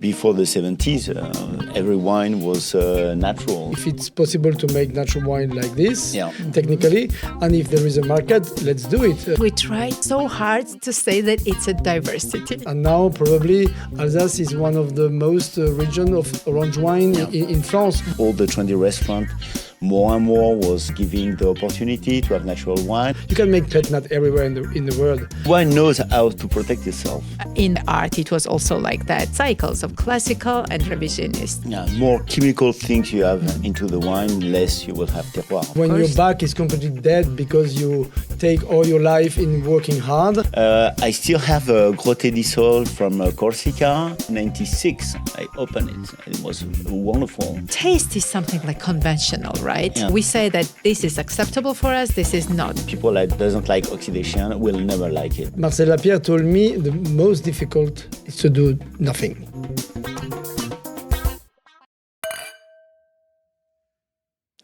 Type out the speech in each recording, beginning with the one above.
Before the 70s, every wine was natural. If it's possible to make natural wine like this, Yeah. technically, and if there is a market, let's do it. We tried so hard to say that it's a diversity. And now probably Alsace is one of the most region of orange wine in France. All the trendy restaurants, more and more was giving the opportunity to have natural wine. You can make pet nat everywhere in the world. Wine knows how to protect itself. In art, it was also like that. Cycles of classical and revisionist. Yeah, more chemical things you have into the wine, less you will have terroir. When your back is completely dead because you take all your life in working hard. I still have a Grotte di Sol from Corsica, 96. I opened it. It was wonderful. Taste is something like conventional, right? Yeah. We say that this is acceptable for us, this is not. People that doesn't like oxidation will never like it. Marcel Lapierre told me the most difficult is to do nothing.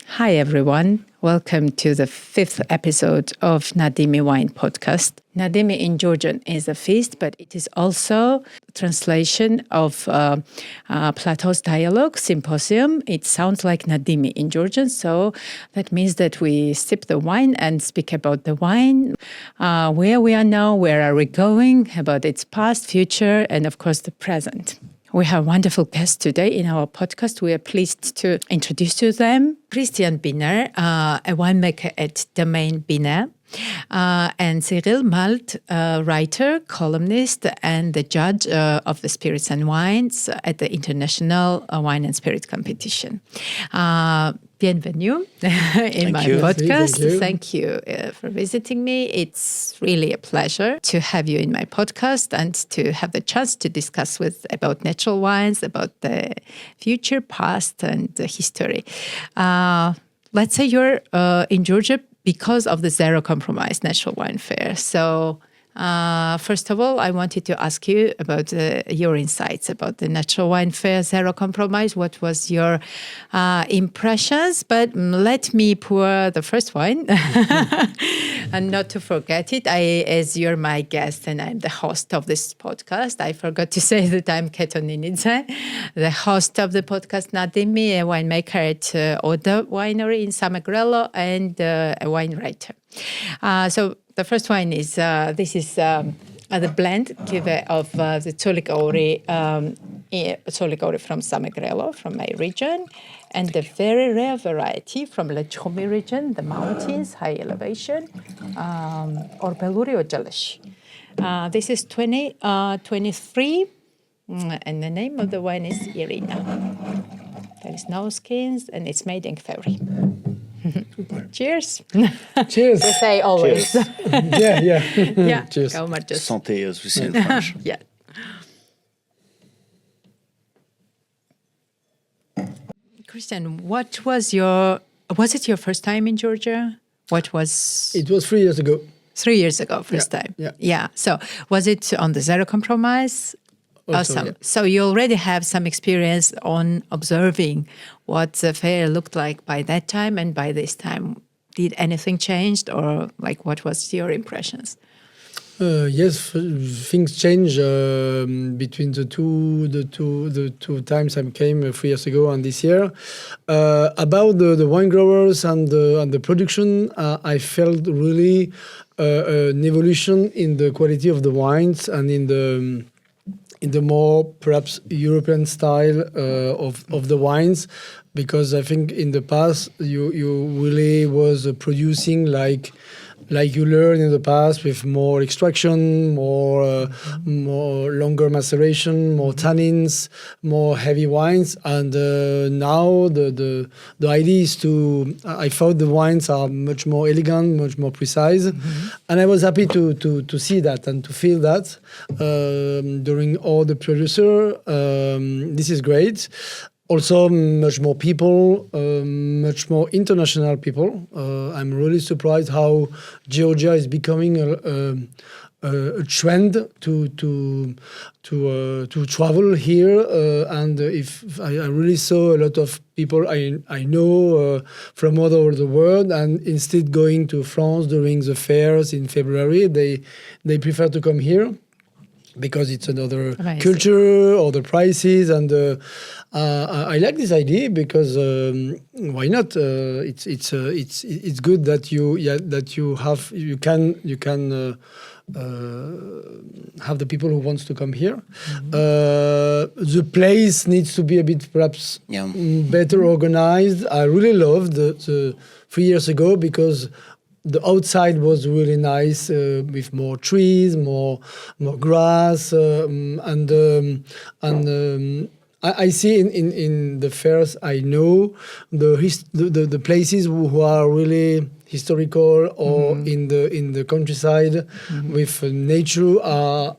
Hi everyone, welcome to the 5th episode of Nadimi Wine Podcast. Nadimi in Georgian is a feast, but it is also a translation of Plato's dialogue, Symposium. It sounds like Nadimi in Georgian, so that means that we sip the wine and speak about the wine, where we are now, where are we going, about its past, future, and of course the present. We have wonderful guests today in our podcast. We are pleased to introduce to them Christian Binner, a winemaker at Domaine Binner, and Cyrille Mald, writer, columnist, and the judge of the spirits and wines at the International Wine and Spirit Competition. Bienvenue in my podcast. Thank you for visiting me. It's really a pleasure to have you in my podcast and to have the chance to discuss about natural wines, about the future, past, and the history. Let's say you're in Georgia because of the Zero Compromise Natural Wine Fair. So first of all, I wanted to ask you about your insights about the Natural Wine Fair, Zero Compromise. What was your impressions? But let me pour the first wine. And not to forget it, as you're my guest and I'm the host of this podcast, I forgot to say that I'm Ketoninidzhe, the host of the podcast Nadimi, a winemaker at Oda Winery in Samegrelo, and a wine writer. So the first wine is, this is the blend of the Tsolikori from Samegrelo, from my region, and the very rare variety from Lechumi region, the mountains, high elevation, Orbeluri Ojalesh. This is 2023, and the name of the wine is Irina. There is no skins, and it's made in February. Cheers. Cheers. They say always. Cheers. Yeah. Cheers. Santé, as we say in French. Yeah. Christian, was it your first time in Georgia? It was 3 years ago. 3 years ago, first time. Yeah. So was it on the Zero Compromise? Awesome. Yeah. So you already have some experience on observing what the fair looked like by that time and by this time. Did anything change, or what was your impressions? Yes, things change between the two times I came 3 years ago and this year. About the wine growers and the production, I felt really an evolution in the quality of the wines and in the more perhaps European style of the wines, because I think in the past you really was producing like you learned in the past, with more extraction, more longer maceration, more tannins, more heavy wines, and now the idea is I thought the wines are much more elegant, much more precise, and I was happy to see that and to feel that during all the producer. This is great. Also, much more people, much more international people. I'm really surprised how Georgia is becoming a trend to travel here, and if I really saw a lot of people I know from all over the world, and instead going to France during the fairs in February, they prefer to come here. because it's another culture, other prices, and I like this idea because why not? It's good that you can have the people who wants to come here. The place needs to be a bit perhaps better organized. I really loved the 3 years ago because the outside was really nice with more trees, more grass, I see in the fairs I know the places who are really historical or in the countryside with nature are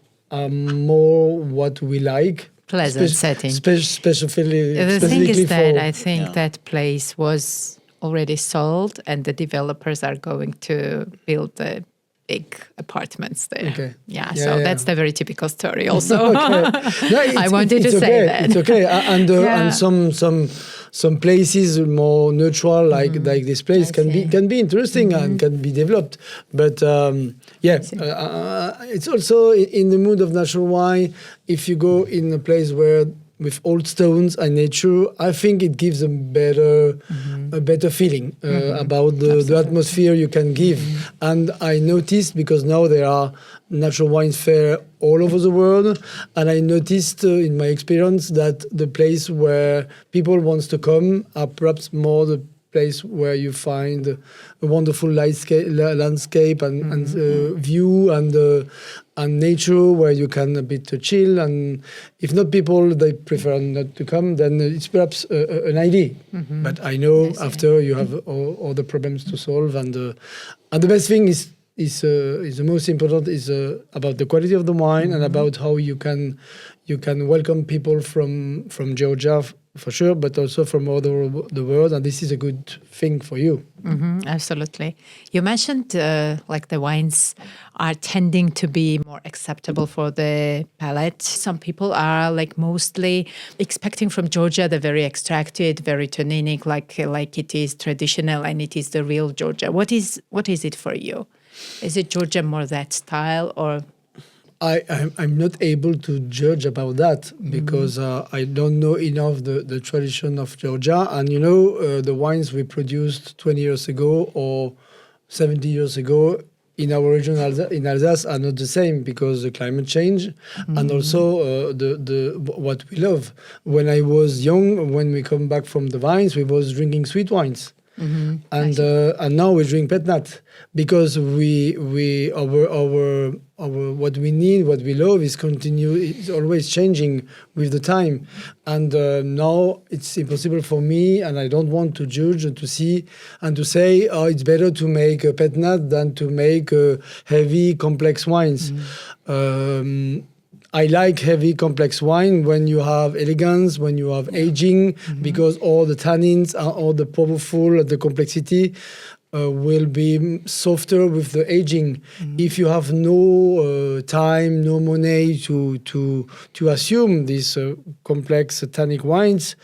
more what we like. Pleasant setting. Specifically the thing is that I think that place was already sold and the developers are going to build the big apartments there. Okay. So that's the very typical story also. I wanted to okay. say that. It's okay. And some places more neutral like this place can be interesting and can be developed. But it's also in the mood of natural wine. If you go in a place where with old stones and nature, I think it gives a better feeling about the atmosphere you can give. And I noticed, because now there are natural wines fair all over the world, and I noticed in my experience that the place where people wants to come are perhaps more the place where you find a wonderful landscape and view and nature where you can a bit chill. And if not people, they prefer not to come, then it's perhaps an idea. But I know after you have all the problems to solve, and the best thing is the most important is about the quality of the wine and about how you can welcome people from Georgia for sure, but also from all the world, and this is a good thing for you. Absolutely. You mentioned like the wines are tending to be more acceptable for the palate. Some people are like mostly expecting from Georgia the very extracted, very tanninic, like it is traditional and it is the real Georgia. What is it for you? Is it Georgia more that style, or? I'm not able to judge about that because I don't know enough the tradition of Georgia. And the wines we produced 20 years ago or 70 years ago in our region in Alsace are not the same because the climate change and also what we love. When I was young, when we come back from the vines, we was drinking sweet wines. And now we drink pet nat because our what we need, what we love is always changing with the time. And now it's impossible for me, and I don't want to judge and to see and to say, it's better to make a pet nat than to make heavy, complex wines. I like heavy, complex wine when you have elegance, when you have aging, because all the tannins, all the powerful, the complexity will be softer with the aging. If you have no time, no money to assume these complex tannic wines,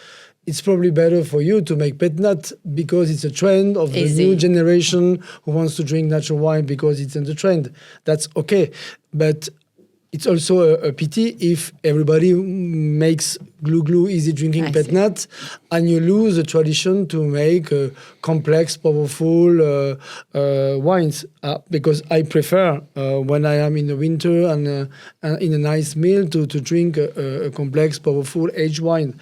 it's probably better for you to make pet nat because it's a trend of the new generation who wants to drink natural wine because it's in the trend. That's okay. But it's also a pity if everybody makes glue easy drinking pet nat, and you lose the tradition to make complex, powerful wines. Because I prefer when I am in the winter and in a nice meal to drink a complex, powerful aged wine.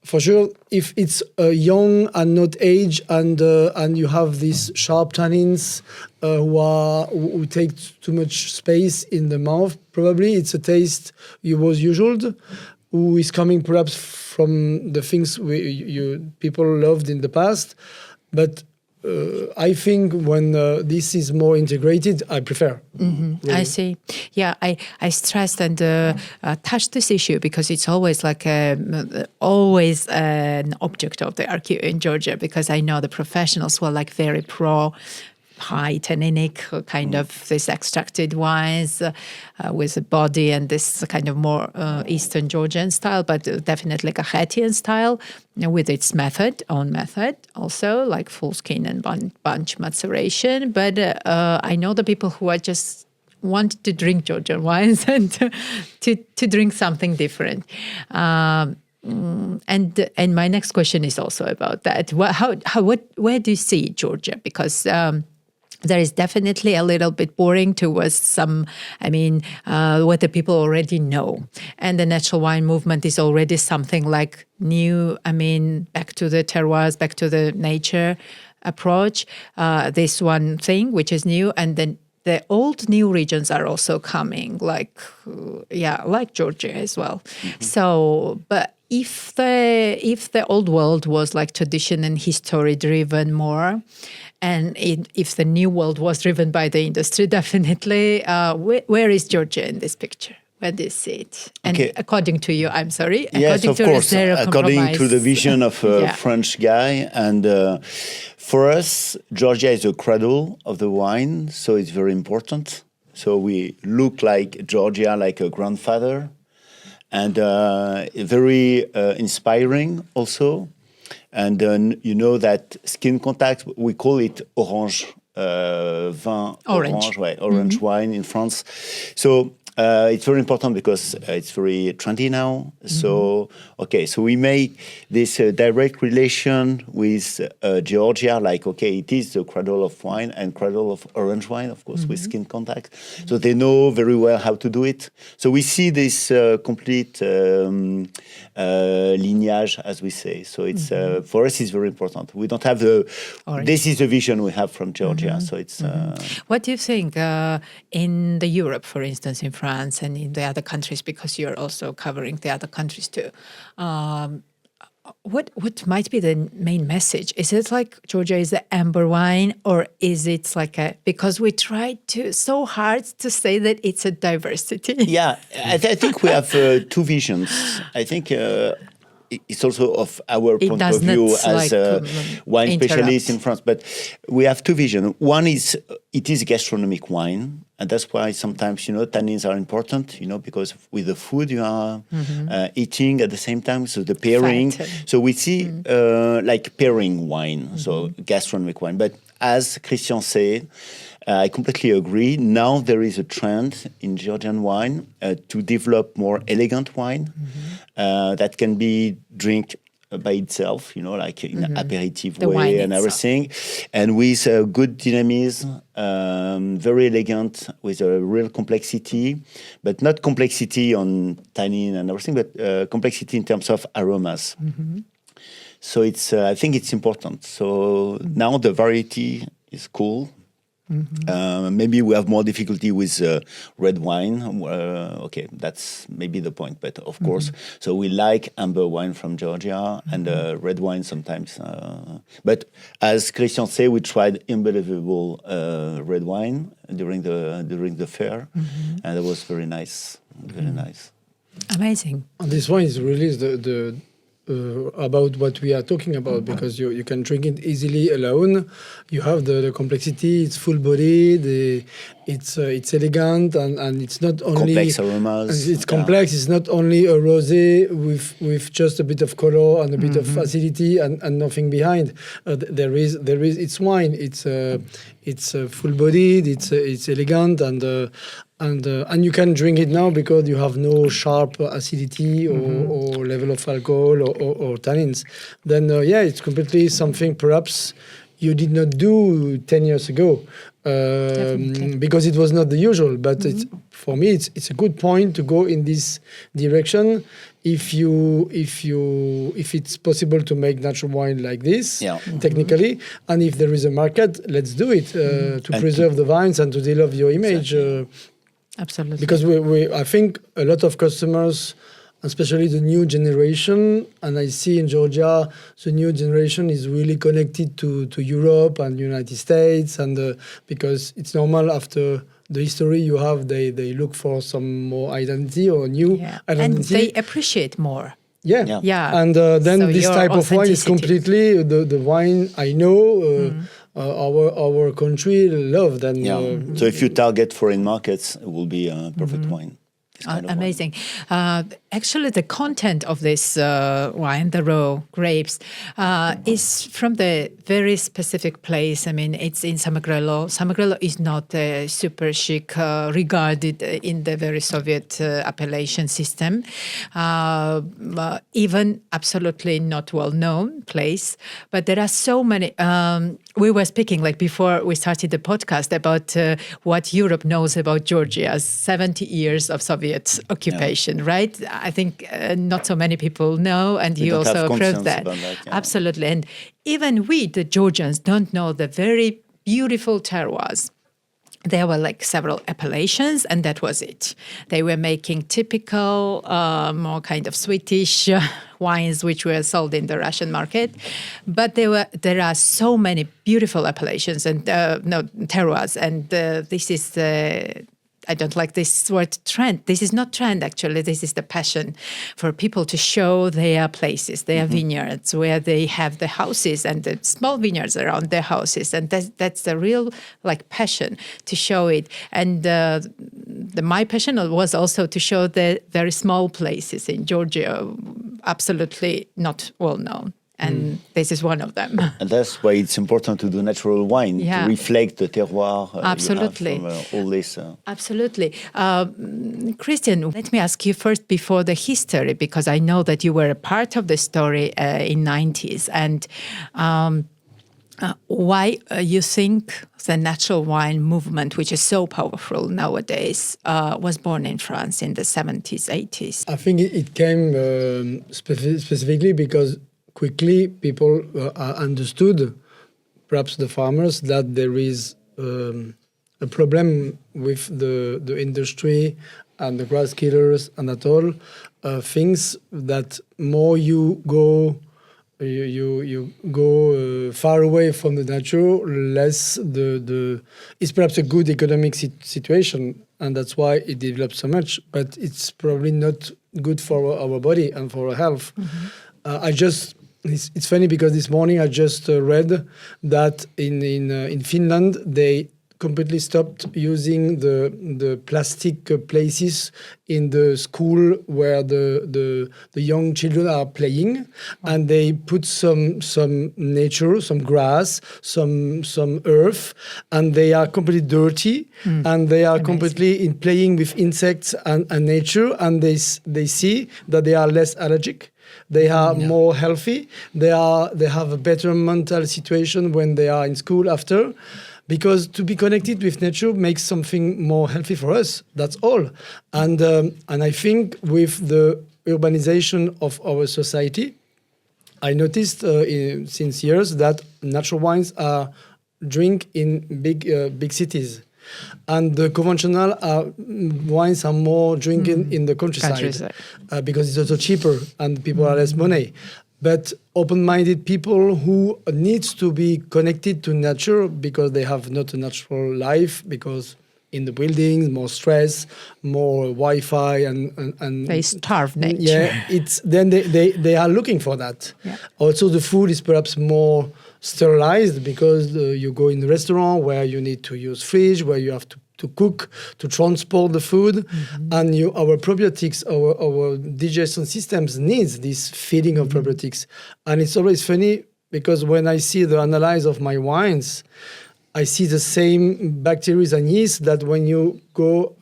For sure, if it's young and not aged, and you have these sharp tannins who take too much space in the mouth, probably it's a taste you was usual, who is coming perhaps from the things people loved in the past. But I think when this is more integrated, I prefer. Really. I see. Yeah, I stressed and touched this issue because it's always like always an object of the archive in Georgia, because I know the professionals who are like very pro high tanninic kind of this extracted wines with a body and this kind of more Eastern Georgian style, but definitely like a Haitian style with its own method also, like full skin and bunch maceration. But I know the people who are just want to drink Georgian wines and to drink something different. And my next question is also about that. Where do you see Georgia? Because there is definitely a little bit boring towards some, what the people already know. And the natural wine movement is already something like new, back to the terroirs, back to the nature approach. This one thing, which is new. And then the old new regions are also coming, like Georgia as well. Mm-hmm. So, but if the old world was like tradition and history driven more, and if the new world was driven by the industry, definitely, where is Georgia in this picture? Where do you see it? And according to you, I'm sorry. Yes, of course. According to the vision of a French guy. And for us, Georgia is the cradle of the wine, so it's very important. So we look like Georgia, like a grandfather. And very inspiring also. And you know that skin contact, we call it orange orange wine in France. So it's very important because it's very trendy now. Mm-hmm. So we make this direct relation with Georgia, like it is the cradle of wine and cradle of orange wine, of course, with skin contact. Mm-hmm. So they know very well how to do it. So we see this complete lineage, as we say. So it's for us, it's very important. We don't have this is the vision we have from Georgia. Mm-hmm. So it's. What do you think in the Europe, for instance, in France and in the other countries, because you're also covering the other countries too? What might be the main message? Is it like Georgia is the amber wine, or is it like because we try so hard to say that it's a diversity? Yeah, I think we have two visions. I think it's also of our point of view as wine specialists in France. But we have two visions. One is it is gastronomic wine. And that's why sometimes, tannins are important, because with the food you are eating at the same time. So the pairing. So we see like pairing wine, so gastronomic wine. But as Christian said, I completely agree. Now there is a trend in Georgian wine to develop more elegant wine that can be drink by itself, like in an aperitif way and everything. And with good dynamism, very elegant, with a real complexity, but not complexity on tannin and everything, but complexity in terms of aromas. Mm-hmm. So it's, I think it's important. So now the variety is cool. Mm-hmm. Maybe we have more difficulty with red wine. That's maybe the point. But of course, so we like amber wine from Georgia and red wine sometimes. But as Christian said, we tried unbelievable red wine during the fair, and it was very nice, very nice. Amazing. And this wine is really the about what we are talking about, because you can drink it easily alone. You have the complexity, it's full-bodied, it's elegant, and it's not only complex aromas. It's complex. It's not only a rosé with just a bit of color and a bit of acidity and nothing behind. There is it's wine. It's full-bodied. It's elegant and you can drink it now because you have no sharp acidity or level of alcohol or tannins. Then it's completely something perhaps you did not do 10 years ago because it was not the usual. But for me, it's a good point to go in this direction. If it's possible to make natural wine like this, technically, and if there is a market, let's do it to preserve the vines and to develop your image. Absolutely. Because I think a lot of customers, especially the new generation, and I see in Georgia, the new generation is really connected to Europe and United States, and because it's normal after the history you have, they look for some more identity or new identity. And they appreciate more. Yeah. And then so this type of wine is completely the wine I know. Our country loved. And so if you target foreign markets, it will be a perfect wine. Amazing. actually, the content of this wine, the raw grapes, is from the very specific place. I mean, it's in Samegrelo. Samegrelo is not super chic, regarded in the very Soviet appellation system. Even absolutely not well-known place. But there are so many... we were speaking, like before we started the podcast, about what Europe knows about Georgia's 70 years of Soviet occupation, right? I think not so many people know, and you also proved that. Absolutely. And even we, the Georgians, don't know the very beautiful terroirs. There were like several appellations, and that was it. They were making typical, more kind of sweetish wines, which were sold in the Russian market. But there are so many beautiful appellations and terroirs, and this is I don't like this word trend. This is not trend, actually. This is the passion for people to show their places, their vineyards, where they have the houses and the small vineyards around their houses. And that's the real passion to show it. And my passion was also to show the very small places in Georgia, absolutely not well known. And this is one of them. And that's why it's important to do natural wine, to reflect the terroir. Absolutely. You have from, all this. Absolutely. Christian, let me ask you first before the history, because I know that you were a part of the story in 90s. And why you think the natural wine movement, which is so powerful nowadays, was born in France in the 70s, 80s? I think it came specifically because quickly people understood, perhaps the farmers, that there is a problem with the industry and the grass killers and at all things that more you go far away from the nature, less it's perhaps a good economic situation, and that's why it develops so much. But it's probably not good for our body and for our health. It's funny because this morning I just read that in Finland they completely stopped using the plastic places in the school where the young children are playing, and they put some nature, some grass, some earth, and they are completely dirty, and they are completely playing with insects and nature, and they see that they are less allergic. They are more healthy. They have a better mental situation when they are in school after, because to be connected with nature makes something more healthy for us. That's all. And I think with the urbanization of our society, I noticed since years that natural wines are drink in big cities. And the conventional wines are more drinking in the countryside. Because it's also cheaper and people are less money. But open-minded people who needs to be connected to nature because they have not a natural life, because in the buildings, more stress, more Wi-Fi, and they starve nature. Yeah, then they are looking for that. Yeah. Also, the food is perhaps more sterilized because you go in the restaurant where you need to use fridge, where you have to cook, to transport the food, and our probiotics, our digestion systems needs this feeding of probiotics. And it's always funny because when I see the analysis of my wines, I see the same bacteria and yeast that when you go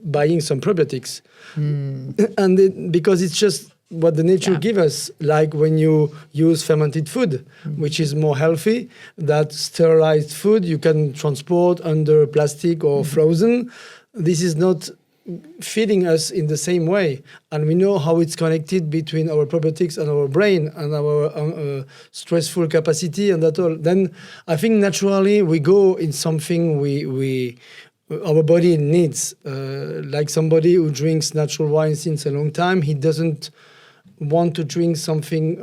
buying some probiotics. And because it's just what the nature gives us, like when you use fermented food, which is more healthy, that sterilized food you can transport under plastic or frozen. This is not feeding us in the same way. And we know how it's connected between our probiotics and our brain and our stressful capacity and that all. Then I think naturally we go in something our body needs. Like somebody who drinks natural wine since a long time, he doesn't want to drink something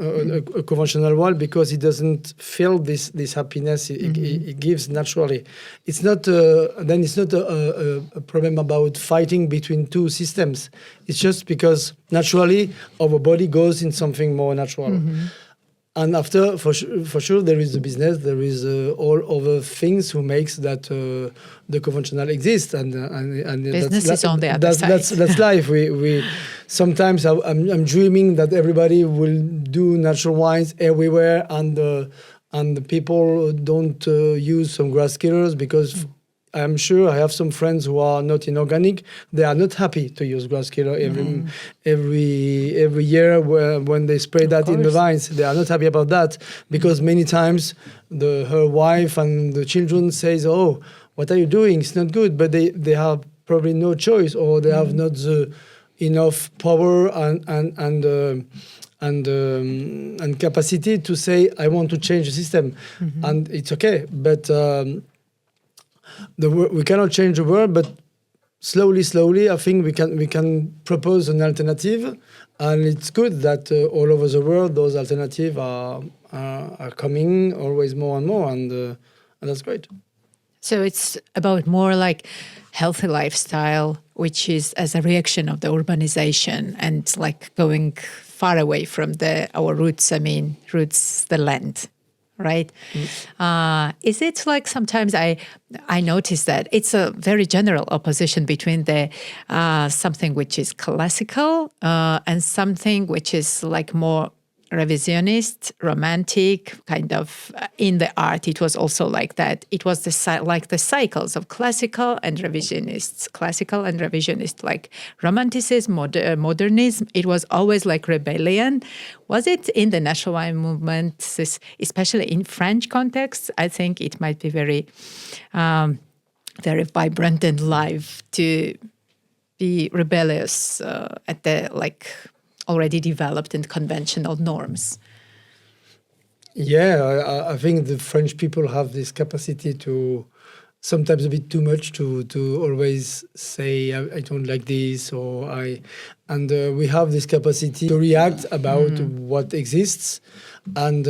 a conventional wine because he doesn't feel this happiness it gives naturally. It's not a problem about fighting between two systems. It's just because naturally our body goes in something more natural. And after, for sure, there is the business. There is all other things who makes that the conventional exists, and business is on the other side. That's life. We sometimes I'm dreaming that everybody will do natural wines everywhere, and the people don't use some grass killers, because I'm sure I have some friends who are not in organic. They are not happy to use grass killer every year when they spray that in the vines. They are not happy about that, because many times her wife and the children says, "Oh, what are you doing? It's not good." But they have probably no choice, or they have not the enough power and capacity to say, "I want to change the system," and it's okay. But we cannot change the world, but slowly, I think we can propose an alternative, and it's good that all over the world those alternatives are coming always more and more, and that's great. So it's about more like healthy lifestyle, which is as a reaction of the urbanization and like going far away from our roots. I mean, roots, the land. Right? Is it like sometimes I notice that it's a very general opposition between the something which is classical and something which is like more revisionist, romantic, kind of in the art. It was also like that. It was like the cycles of classical and revisionists, like romanticism, modernism. It was always like rebellion. Was it in the natural wine movement, especially in French context? I think it might be very, very vibrant and live to be rebellious at the already developed and conventional norms. Yeah, I think the French people have this capacity to sometimes a bit too much to always say I don't like this, and we have this capacity to react about what exists, and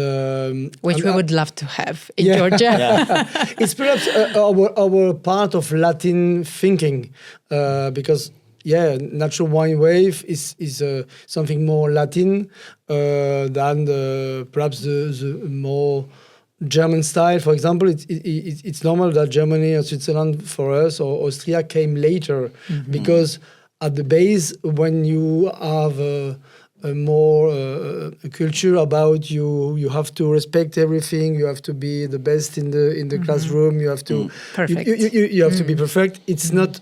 which we would love to have in Georgia. It's perhaps our part of Latin thinking, because natural wine wave is something more Latin than perhaps the more German style. For example, it's normal that Germany or Switzerland for us or Austria came later, because at the base, when you have a more culture about you have to respect everything. You have to be the best in the classroom. You have to perfect. You have to be perfect. It's not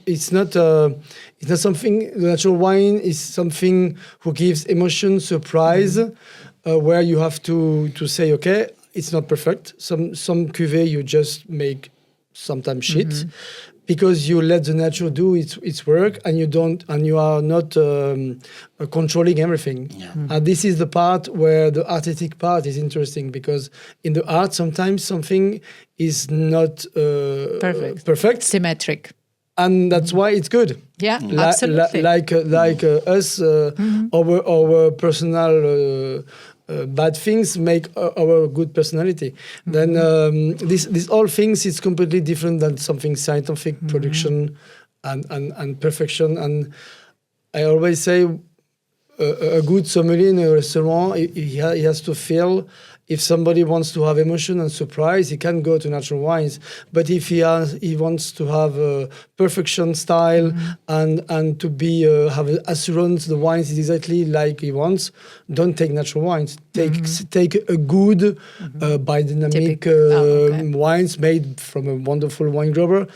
something. The natural wine is something who gives emotion, surprise, where you have to say, okay, it's not perfect. Some cuvée you just make sometimes shit. Because you let the nature do its work, and you are not controlling everything. And this is the part where the artistic part is interesting, because in the art sometimes something is not perfect, symmetric, and that's why it's good. Yeah, absolutely. Like us, our personal. Bad things make our good personality. Then this all things is completely different than something scientific production and perfection. And I always say a good sommelier in a restaurant, he has to feel. If somebody wants to have emotion and surprise, he can go to natural wines. But if he wants to have a perfection style and to be have assurance the wines is exactly like he wants, don't take natural wines. Take a good biodynamic wines made from a wonderful wine grower,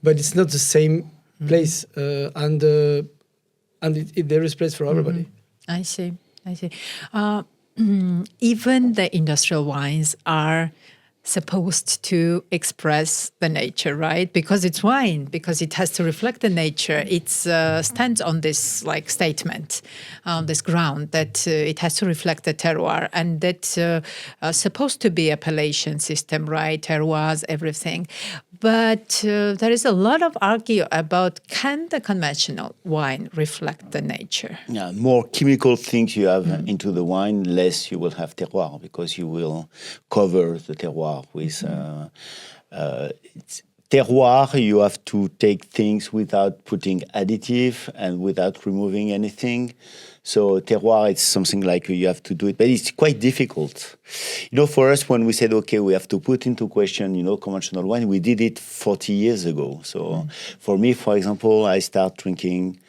but it's not the same place, and there is place for everybody. I see. Even the industrial wines are supposed to express the nature, right? Because it's wine, because it has to reflect the nature. It stands on this statement, on this ground that it has to reflect the terroir, and that's supposed to be appellation system, right? Terroirs, everything. But there is a lot of argue about, can the conventional wine reflect the nature? Yeah, more chemical things you have into the wine, less you will have terroir, because you will cover the terroir with terroir, you have to take things without putting additive and without removing anything. So terroir, it's something like you have to do it, but it's quite difficult. For us, when we said, okay, we have to put into question, conventional wine, we did it 40 years ago. So for me, for example, I start drinking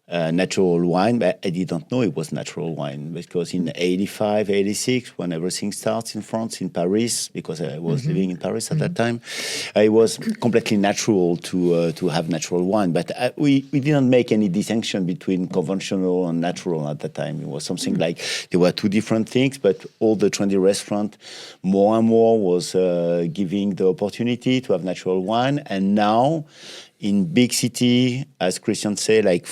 natural wine, but I didn't know it was natural wine because in 85, 86, when everything starts in France, in Paris, because I was living in Paris at that time, it was completely natural to have natural wine. But we didn't make any distinction between conventional and natural at that time. It was something like there were two different things, but all the trendy restaurants more and more was giving the opportunity to have natural wine. And now, in big city, as Christian said, like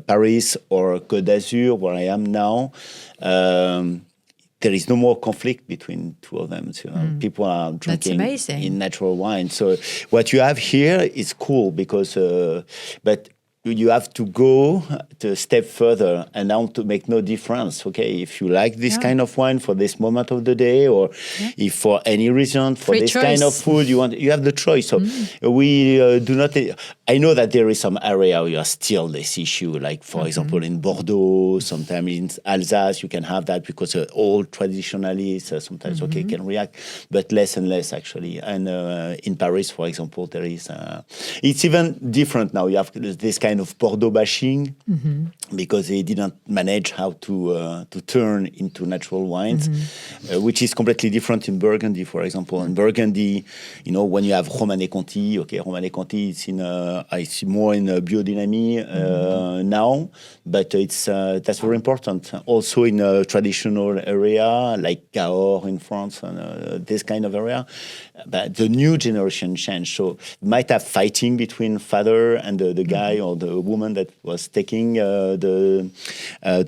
Paris or Côte d'Azur, where I am now, there is no more conflict between two of them. People are drinking in natural wine. So what you have here is cool because, but you have to go a step further and now to make no difference. Okay, if you like this kind of wine for this moment of the day, or if for any reason for this kind of food you have the choice. So we do not. I know that there is some area where you are still this issue, like for example in Bordeaux, sometimes in Alsace you can have that because all traditionalists sometimes can react, but less and less actually. And in Paris, for example, there is. It's even different now. You have this kind of Bordeaux bashing because they didn't manage how to turn into natural wines, which is completely different in Burgundy, for example. In Burgundy, when you have Romanée Conti, Romanée Conti, it's more in biodynamie now, but that's very important. Also in a traditional area like Cahors in France and this kind of area, but the new generation changed. So it might have fighting between father and the guy or the woman that was taking the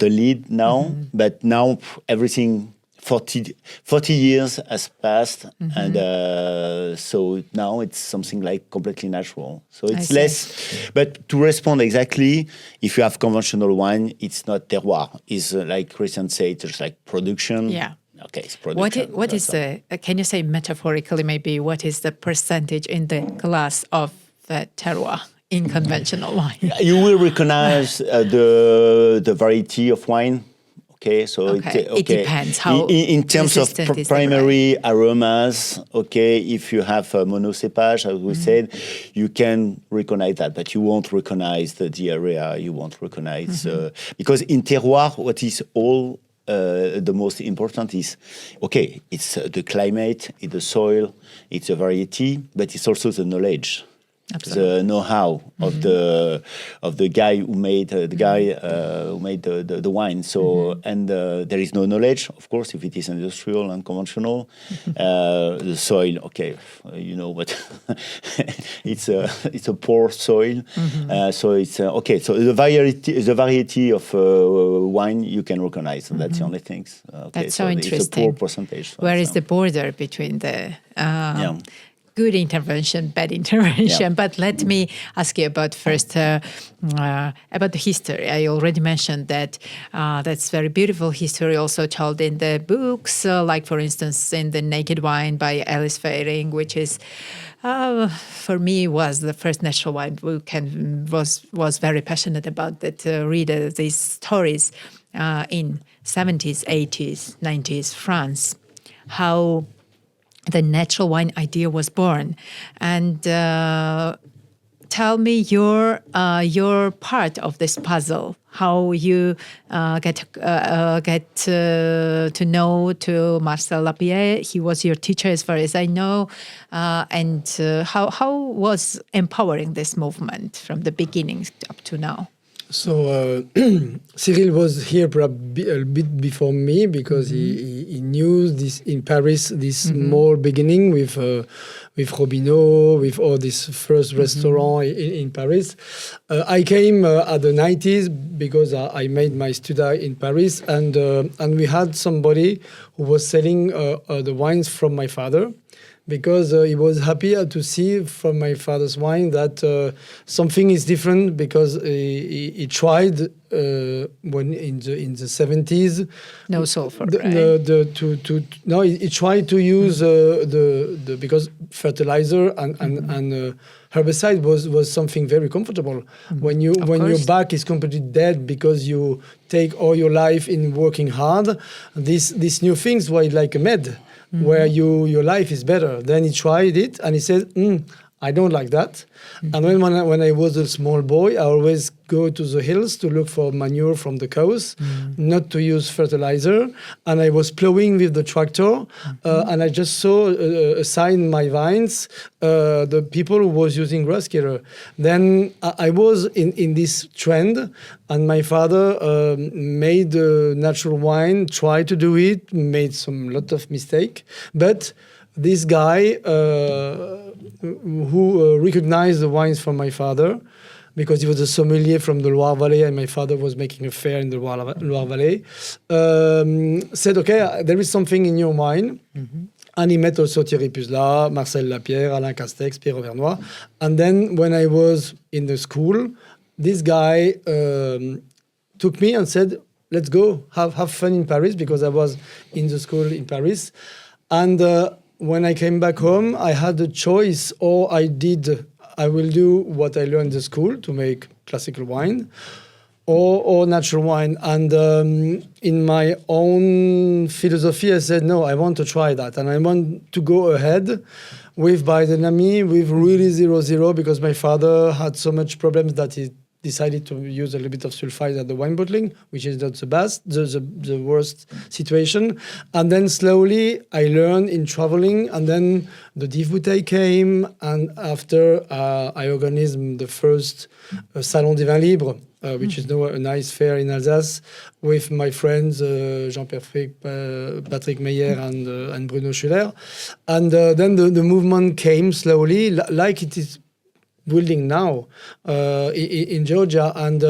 lead now, but now everything 40 years has passed, and so now it's something like completely natural. So it's less, but to respond exactly, if you have conventional wine, it's not terroir. It's like Christian said, it's like production. Yeah. Okay, it's production. What is the, can you say metaphorically maybe, what is the percentage in the glass of terroir in conventional wine? You will recognize the variety of wine. Okay, so it depends how in terms of primary aromas. Okay, if you have monocepage, as we said, you can recognize that, but you won't recognize the area. You won't recognize because in terroir, what is all the most important is it's the climate, it's the soil, it's the variety, but it's also the knowledge. Absolutely. The know-how of the guy who made the wine. So and there is no knowledge, of course, if it is industrial and conventional. The soil, but it's a poor soil. So it's okay. So the variety of wine you can recognize, and that's the only thing. That's so interesting. It's a poor percentage. Where is the border between the good intervention, bad intervention? But let me ask you about first about the history. I already mentioned that that's very beautiful history also told in the books, like for instance in The Naked Wine by Alice Feiring, which is for me was the first natural wine book and was very passionate about that. Read these stories in 70s, 80s, 90s France, how the natural wine idea was born. And tell me your part of this puzzle, how you get to know to Marcel Lapierre. He was your teacher as far as I know. And how was empowering this movement from the beginning up to now? So Cyrille was here probably a bit before me because he knew this in Paris, this more beginning with Robineau, with all this first restaurant in Paris. I came at the 90s because I made my study in Paris, and we had somebody who was selling the wines from my father. because he was happy to see from my father's wine that something is different, because he tried when in the 70s. No sulfur, right? He tried to use the because fertilizer and herbicide was something very comfortable. When your back is completely dead because you take all your life in working hard, these new things were like a med. Where your life is better. Then he tried it and he said, I don't like that. And when I was a small boy, I always go to the hills to look for manure from the cows, not to use fertilizer. And I was plowing with the tractor, and I just saw a sign in my vines, the people who was using grass killer. Then I was in this trend, and my father made natural wine, tried to do it, made lot of mistake, but this guy who recognized the wines from my father, because he was a sommelier from the Loire Valley, and my father was making a fair in the Loire Valley, said, okay, there is something in your wine. And he met also Thierry Puzelat, Marcel Lapierre, Alain Castex, Pierre Auvernois. And then when I was in the school, this guy took me and said, let's go, have fun in Paris, because I was in the school in Paris. And when I came back home, I had a choice, or I will do what I learned in school to make classical wine, or natural wine. And in my own philosophy, I said, no, I want to try that. And I want to go ahead with biodynamic, with really 0-0, because my father had so much problems that he decided to use a little bit of sulfide at the wine bottling, which is not the best, the worst situation. And then slowly I learned in traveling, and then the Div Bouteille came, and after I organized the first Salon des Vins Libres, which is now a nice fair in Alsace, with my friends Jean-Pierre Patrick Meyer and Bruno Schuller. And then the movement came slowly, like it is building now in Georgia, and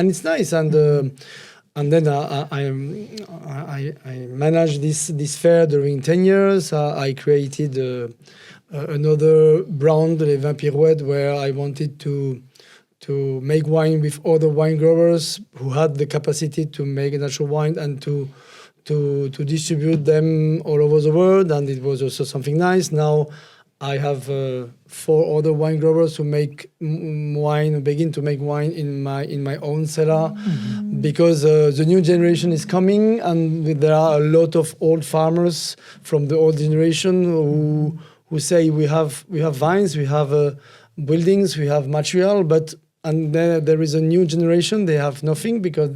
it's nice. And then I managed this fair during 10 years. I created another brand, Les Vins Pirouettes, where I wanted to make wine with other wine growers who had the capacity to make a natural wine and to distribute them all over the world. And it was also something nice. Now I have 4 other wine growers who make wine, begin to make wine in my own cellar, because the new generation is coming, and there are a lot of old farmers from the old generation who say we have vines, we have buildings, we have material, and then there is a new generation, they have nothing, because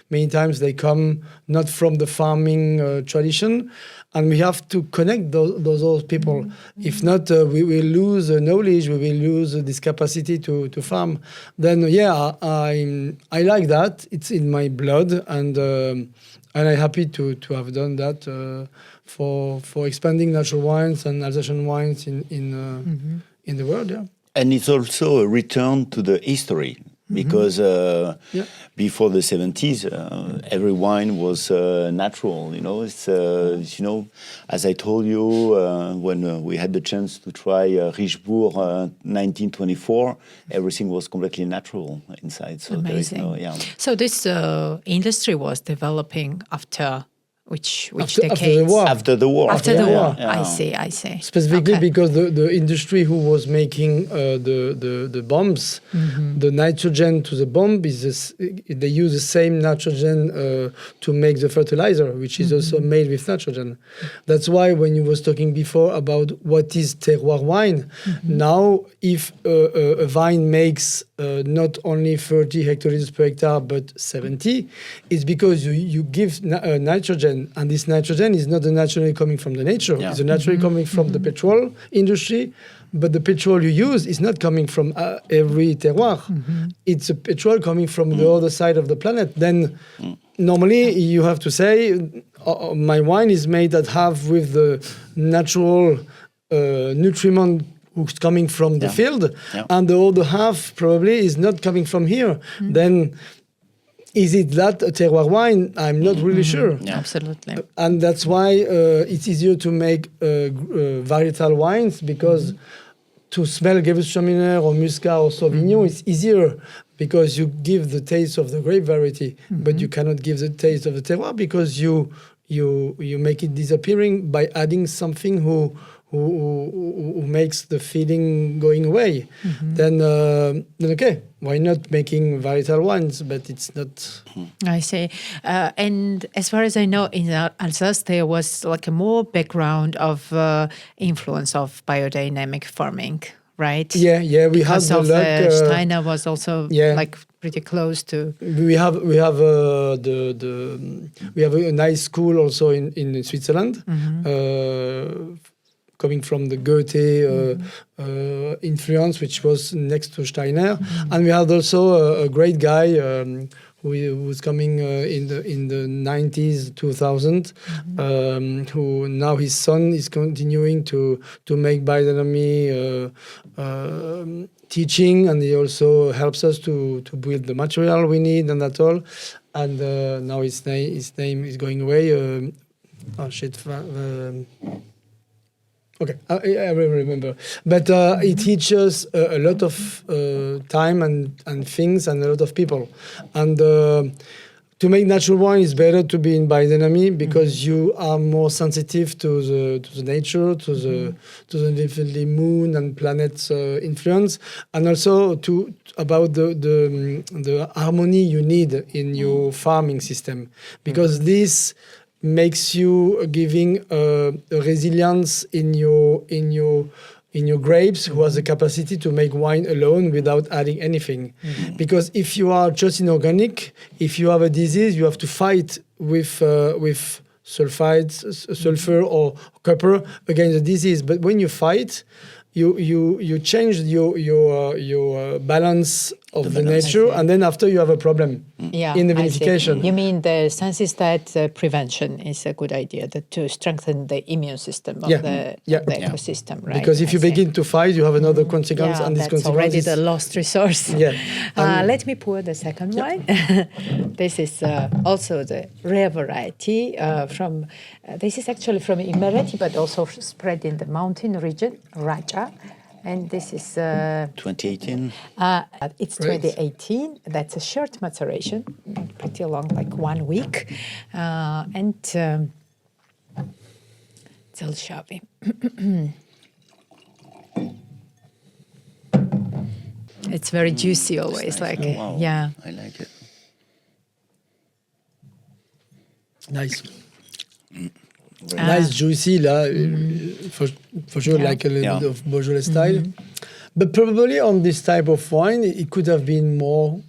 many times they come not from the farming tradition. And we have to connect those old people. If not, we will lose knowledge, we will lose this capacity to farm. Then, I like that. It's in my blood, and I'm happy to have done that for expanding natural wines and Alsatian wines in the world, yeah. And it's also a return to the history, because before the 70s, every wine was natural. It's as I told you when we had the chance to try Richebourg 1924, everything was completely natural inside. So amazing. So this industry was developing after. Which decade? After the war. After the war. I see. Specifically because the industry who was making the bombs, the nitrogen to the bomb they use the same nitrogen to make the fertilizer, which is also made with nitrogen. That's why when you was talking before about what is terroir wine, now if a vine makes not only 30 hectoliters per hectare but 70, it's because you give nitrogen. And this nitrogen is not naturally coming from the nature. It's naturally coming from the petrol industry. But the petrol you use is not coming from every terroir. It's a petrol coming from the other side of the planet. Then normally you have to say, my wine is made that have with the natural nutriment who's coming from the field, and the other half probably is not coming from here. Then Is it that a terroir wine? I'm not really sure. Yeah. Absolutely. And that's why it's easier to make varietal wines, because to smell Gewürztraminer or Muscat or Sauvignon is easier, because you give the taste of the grape variety, but you cannot give the taste of the terroir, because you make it disappearing by adding something who makes the feeling going away. Then okay, why not making varietal wines? But it's not. I see. And as far as I know, in Alsace there was like a more background of influence of biodynamic farming, right? Yeah. We because have the luck. Steiner was also like pretty close to. We have we have a nice school also in Switzerland. Coming from the Goethe influence, which was next to Steiner, and we had also a great guy who was coming in the 90s, 2000, who now his son is continuing to make biodynamic teaching, and he also helps us to build the material we need and that all. And now his name is going away. Okay, I will remember. But it teaches a lot of time and things and a lot of people. And to make natural wine, it's better to be in biodynamic, because you are more sensitive to the nature, to the moon and planets influence, and also about the harmony you need in your farming system, because this makes you giving a resilience in your grapes, who has the capacity to make wine alone without adding anything. Because if you are just in organic, if you have a disease, you have to fight with sulfides, sulfur or copper against the disease. But when you fight, you change your balance of the nature, and then after you have a problem in the vinification. You mean the sense is that prevention is a good idea, to strengthen the immune system of the ecosystem, right? Because if you begin to fight, you have another consequence, and this consequence already the last resource. Let me pour the second wine. This is also the rare variety from. This is actually from Imereti, but also spread in the mountain region, Raja. And this is 2018. It's 2018. That's a short maturation, pretty long, like 1 week, and Zelshavi. It's very juicy always, nice. Wow. I like it. Nice. Nice, juicy, for sure, like a little bit of Beaujolais style. But probably on this type of wine, it could have been more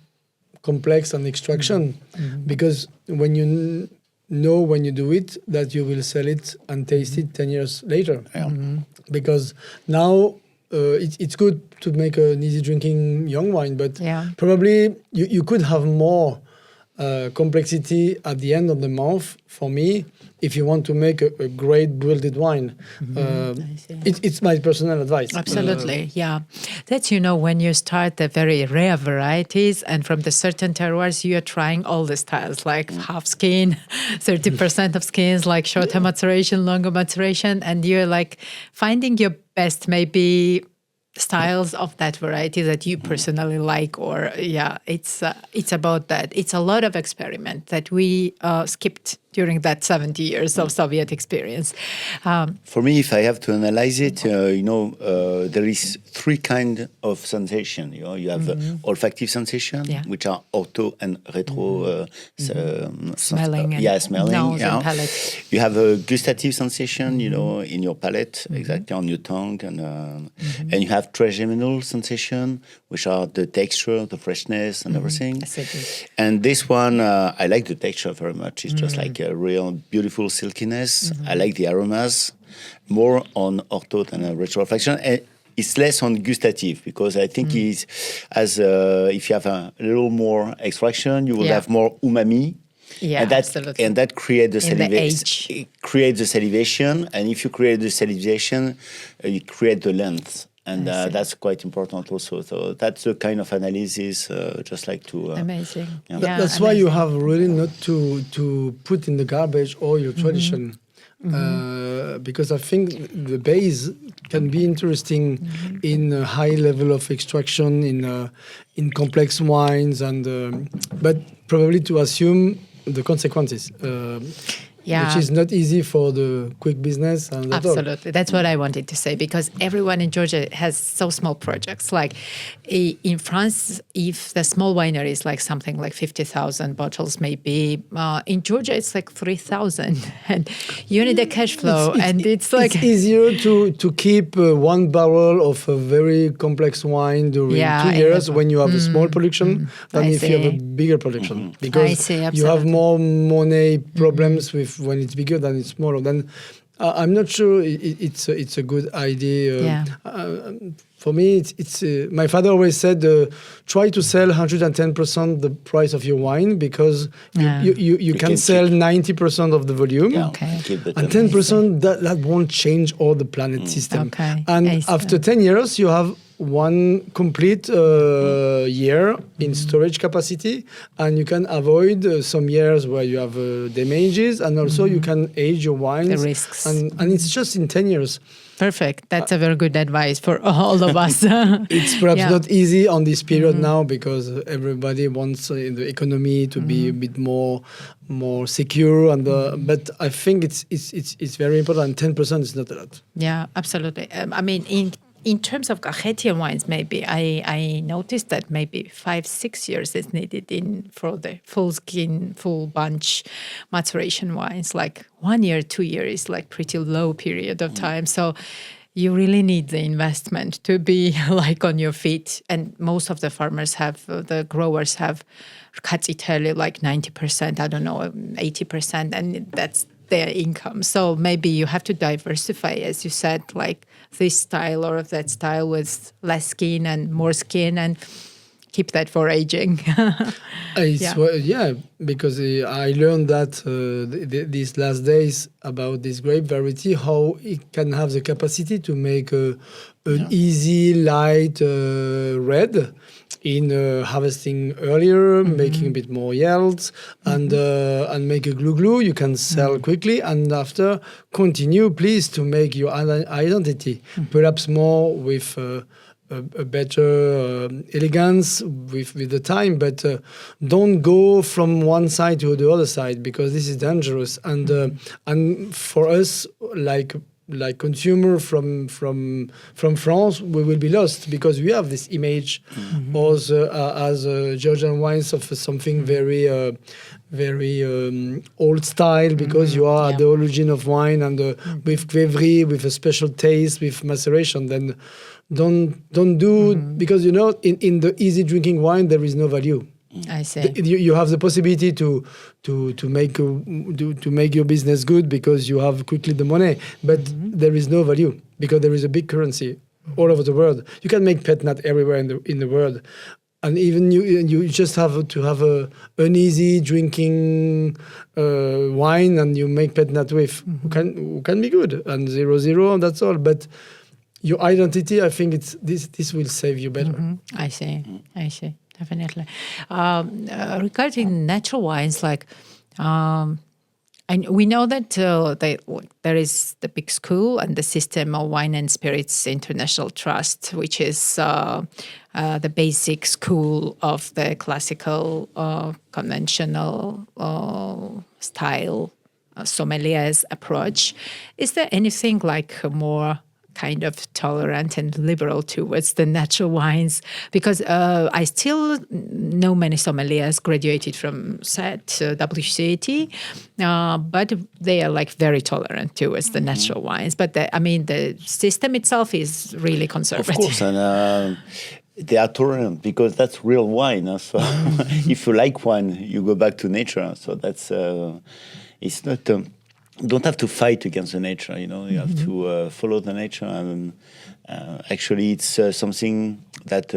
complex on extraction, because when you know when you do it, that you will sell it and taste it 10 years later. Because now it's good to make an easy drinking young wine, but probably you could have more complexity at the end of the month, for me, if you want to make a great builded wine. It's my personal advice. Absolutely, That's, when you start the very rare varieties, and from the certain terroirs, you are trying all the styles, like half skin, 30% of skins, like shorter maturation, longer maturation, and you're like finding your best, maybe styles of that variety that you personally like, or it's about that. It's a lot of experiment that we skipped during that 70 years of Soviet experience. For me, if I have to analyze it, there is three kinds of sensation. You have olfactive sensation, which are ortho and retro smelling, smelling. And palate. You have a gustative sensation, in your palate, exactly on your tongue, and you have trigeminal sensation, which are the texture, the freshness, and everything. And this one, I like the texture very much. It's just like a real beautiful silkiness. I like the aromas, more on ortho than a retroreflection. And it's less on gustative, because I think it's if you have a little more extraction, you will have more umami. Absolutely. And that creates the salivation. It creates the salivation, and if you create the salivation, you create the length. And that's quite important also. So that's the kind of analysis, just like to... amazing. Yeah. That's why you have really not to put in the garbage all your tradition. Because I think the base can be interesting in a high level of extraction, in complex wines, and but probably to assume the consequences. Which is not easy for the quick business. And absolutely. That's what I wanted to say, because everyone in Georgia has so small projects. Like in France, if the small winery is like something like 50,000 bottles, maybe in Georgia, it's like 3,000. And you need a cash flow. It's like... It's easier to keep 1 barrel of a very complex wine during 2 years when you have a small production than if you have a bigger production. Because you have more money problems with when it's bigger than it's smaller. Then I'm not sure it's a good idea. For me, it's my father always said, try to sell 110% the price of your wine, because you can sell 90% of the volume. And 10% that won't change all the planet system. And after 10 years, you have one complete year in storage capacity, and you can avoid some years where you have damages, and also you can age your wines. The risks. And it's just in 10 years. Perfect. That's a very good advice for all of us. It's perhaps not easy on this period now, because everybody wants the economy to be a bit more secure, and but I think it's very important. 10% is not a lot. Yeah, absolutely. I mean, in terms of Cahetian wines, maybe I noticed that maybe 5-6 years is needed for the full skin, full bunch maturation wines. Like 1 year, 2 years is like pretty low period of time. So you really need the investment to be like on your feet. And most of the farmers the growers have Cazitelli like 90%, I don't know, 80%, and that's their income. So maybe you have to diversify, as you said, like this style or that style with less skin and more skin, and keep that for aging. Because I learned that these last days about this grape variety, how it can have the capacity to make an easy, light red in harvesting earlier, making a bit more yields, and make a glue you can sell quickly, and after continue, please, to make your identity, perhaps more with a better elegance with the time, but don't go from one side to the other side, because this is dangerous. And for us, like consumer from France, we will be lost, because we have this image also as Georgian wines of something very old style, because you are at the origin of wine, and with Qvevri, with a special taste, with maceration. Then don't do because in the easy drinking wine there is no value. I see. You have the possibility to make your business good, because you have quickly the money, but there is no value, because there is a big currency all over the world. You can make pet nat everywhere in the world, and even you just have to have an easy drinking wine, and you make pet nat with who can be good, and 0.0, and that's all. But your identity, I think this will save you better. I see. Definitely. Regarding natural wines, like, and we know that there is the big school and the System of Wine and Spirits International Trust, which is the basic school of the classical, conventional style sommelier's approach. Is there anything like more kind of tolerant and liberal towards the natural wines? Because I still know many sommeliers graduated from SET, WCAT, but they are like very tolerant towards the natural wines. But the system itself is really conservative. Of course, and they are tolerant because that's real wine. So if you like wine, you go back to nature. So that's it's not. Don't have to fight against the nature, you have to follow the nature, and actually it's something that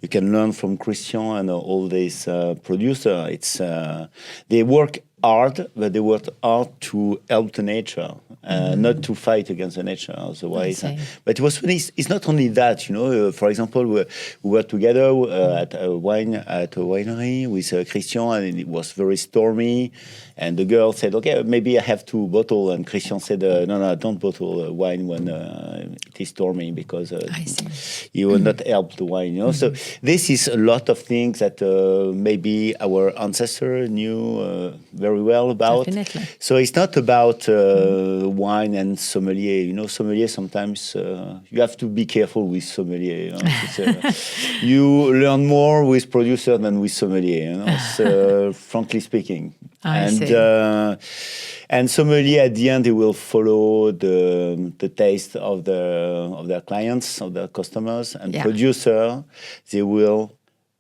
you can learn from Christian and all these producers. It's they work hard, but they work hard to help the nature, not to fight against the nature. Otherwise, but it was funny. It's not only that, you know. For example, we were together at a winery with Christian, and it was very stormy. And the girl said, "Okay, maybe I have to bottle." And Christian said, "No, don't bottle wine when it is stormy, because you will not help the wine." You know. So this is a lot of things that maybe our ancestors knew very well about. Definitely. So it's not about wine and sommelier. You know, sommelier sometimes you have to be careful with sommelier. You know? You learn more with producer than with sommelier. You know, so, frankly speaking. And sommelier at the end, they will follow the taste of their clients, of their customers, and producer, they will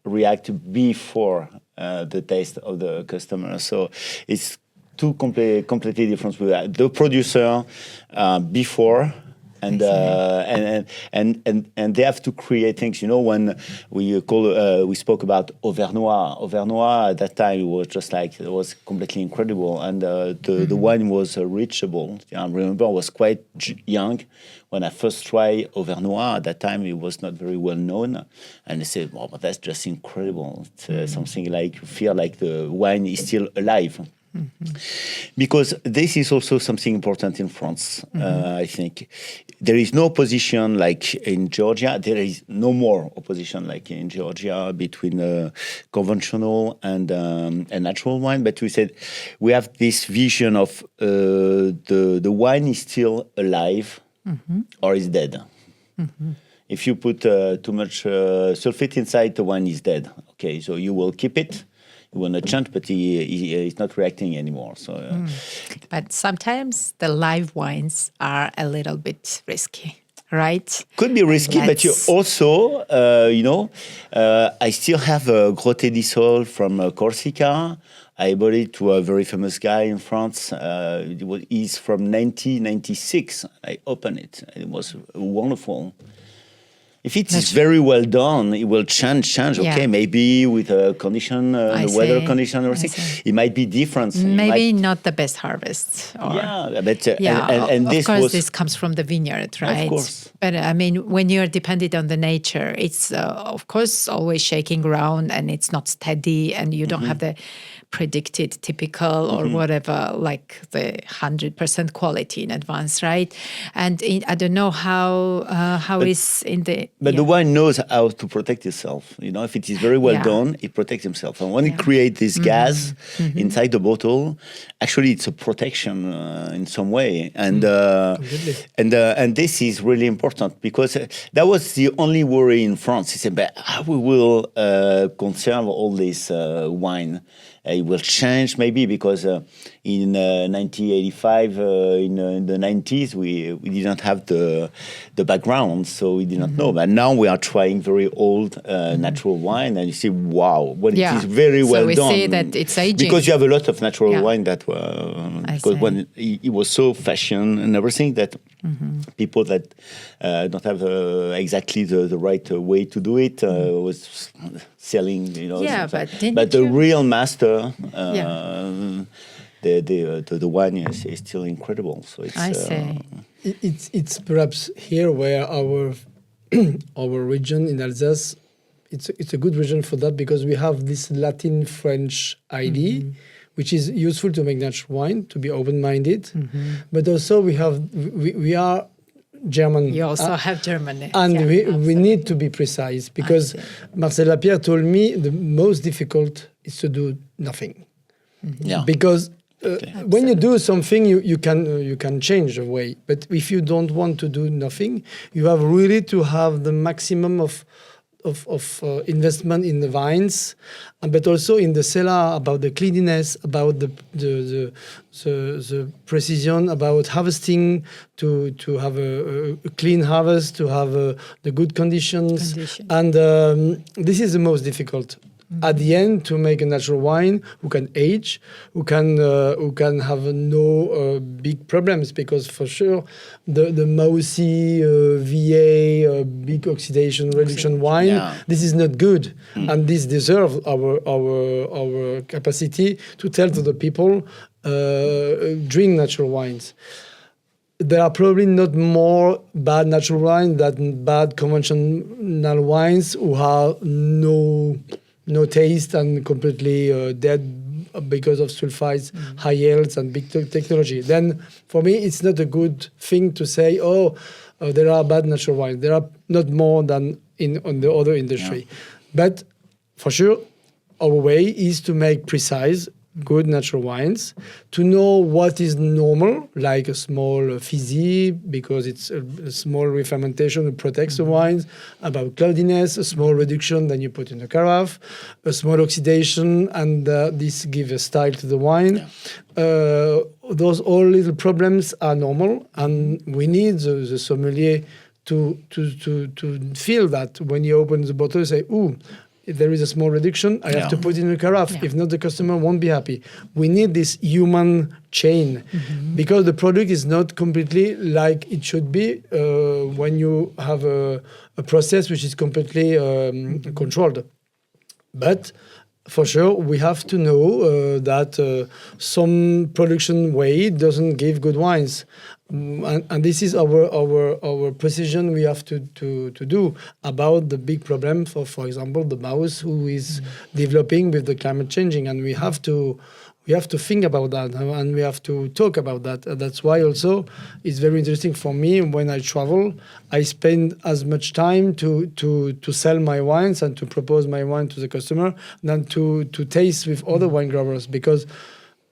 react before the taste of the customer. So it's two completely different. The producer before. And they have to create things. You know, when we spoke about Auvernois at that time, it was just like, it was completely incredible, and the wine was reachable. I remember I was quite young when I first tried Auvernois. At that time, it was not very well known, and I said, "Wow, but that's just incredible! It's something like you feel like the wine is still alive." Because this is also something important in France. I think there is no opposition like in Georgia. There is no more opposition like in Georgia between conventional and natural wine. But we said we have this vision of the wine is still alive or is dead. If you put too much sulfate inside, the wine is dead. Okay, so you will keep it. He will not change, but he's not reacting anymore. So, But sometimes the live wines are a little bit risky, right? Could be risky, but you also, I still have a Grotte di Sol from Corsica. I bought it to a very famous guy in France. He's from 1996. I opened it. It was wonderful. If it is very well done, it will change. Okay, maybe with a condition, the weather condition or something, it might be different. Maybe not the best harvest. But of course, this comes from the vineyard, right? Of course. But I mean, when you're dependent on the nature, it's of course always shaking around, and it's not steady, and you don't have the predicted typical or whatever, like the 100% quality in advance, right? And I don't know how is in the... But the wine knows how to protect itself. You know, if it is very well done, it protects itself. And when it creates this gas inside the bottle, actually it's a protection in some way. And this is really important, because that was the only worry in France. He said, but how we will conserve all this wine? It will change maybe, because in 1985, in the 90s, we didn't have the background, so we did not know. But now we are trying very old natural wine, and you see, wow, when it is very well done. So we see that it's aging. Because you have a lot of natural wine that were, because when it was so fashion and everything, that people that don't have exactly the right way to do it was selling, you know. Yeah, but the real master, the wine is still incredible. So it's it's perhaps here where our region in Alsace, it's a good region for that, because we have this Latin French idea, which is useful to make natural wine, to be open-minded, but also we are German. You also have Germany. And we need to be precise, because Marcel Lapierre told me the most difficult is to do nothing. Because when you do something, you can change the way. But if you don't want to do nothing, you have really to have the maximum of investment in the vines, but also in the cellar, about the cleanliness, about the precision, about harvesting, to have a clean harvest, to have the good conditions. And this is the most difficult. At the end, to make a natural wine who can age, who can have no big problems, because for sure the mousy VA big oxidation reduction wine, this is not good, and this deserves our capacity to tell to the people drink natural wines. there are probably not more bad natural wine than bad conventional wines who have no taste and completely dead because of sulfides, high yields, and big technology. Then, for me, it's not a good thing to say, there are bad natural wines. There are not more than on the other industry. Yeah. But for sure, our way is to make precise, good natural wines, to know what is normal, like a small fizzy, because it's a small re-fermentation that protects the wines, about cloudiness, a small reduction, then you put in the carafe, a small oxidation, and this gives a style to the wine. Yeah. Those all little problems are normal, and we need the sommelier to feel that when you open the bottle, you say, ooh, if there is a small reduction, I have to put in a carafe. Yeah. If not, the customer won't be happy. We need this human chain because the product is not completely like it should be when you have a process which is completely controlled. But for sure, we have to know that some production way doesn't give good wines. And this is our precision we have to do about the big problem for example, the mouse who is developing with the climate changing, and we have to think about that, and we have to talk about that. That's why also it's very interesting for me when I travel. I spend as much time to sell my wines and to propose my wine to the customer than to taste with other wine growers, because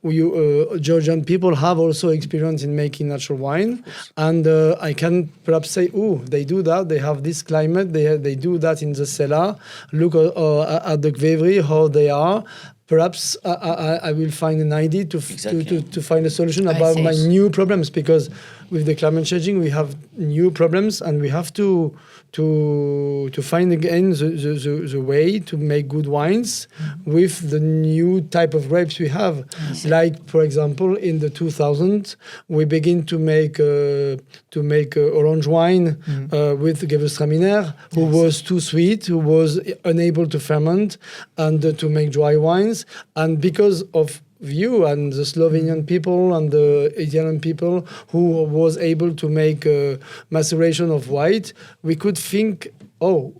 Georgian people have also experience in making natural wine, and I can perhaps say, they do that, they have this climate, they do that in the cellar, look at the Gvevri, how they are. Perhaps I will find an idea to find a solution about my new problems, because with the climate changing we have new problems, and we have to find again the way to make good wines with the new type of grapes we have. Like, for example, in the 2000s, we begin to make orange wine with Gewürztraminer, who was too sweet, who was unable to ferment, and to make dry wines. And because of you and the Slovenian people and the Italian people who was able to make maceration of white, we could think,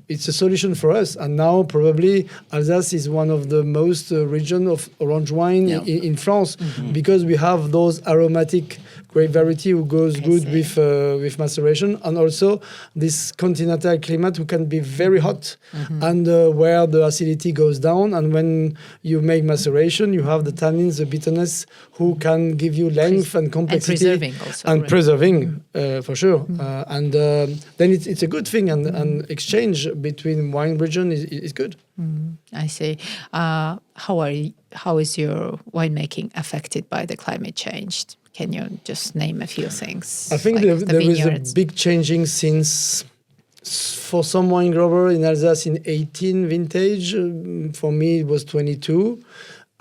it's a solution for us. And now probably Alsace is one of the most region of orange wine in France, because we have those aromatic grape variety who goes good with maceration, and also this continental climate who can be very hot and where the acidity goes down. And when you make maceration, you have the tannins, the bitterness, who can give you length and complexity. And preserving also. Preserving, for sure. And then it's a good thing, and exchange between wine region is good. I see. How is your winemaking affected by the climate change? Can you just name a few things? I think like there is a big changing since, for some wine grower in Alsace in 18 vintage, for me it was 22,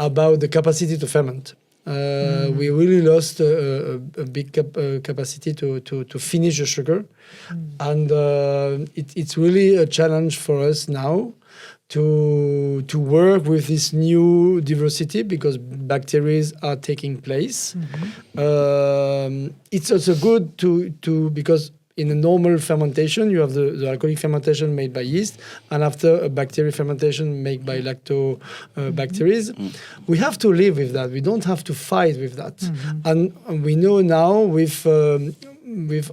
about the capacity to ferment. We really lost a big capacity to finish the sugar. And it's really a challenge for us now to work with this new diversity, because bacteria are taking place. It's also good to because in a normal fermentation you have the alcoholic fermentation made by yeast, and after a bacterial fermentation made by lactobacteria. We have to live with that. We don't have to fight with that. And we know now with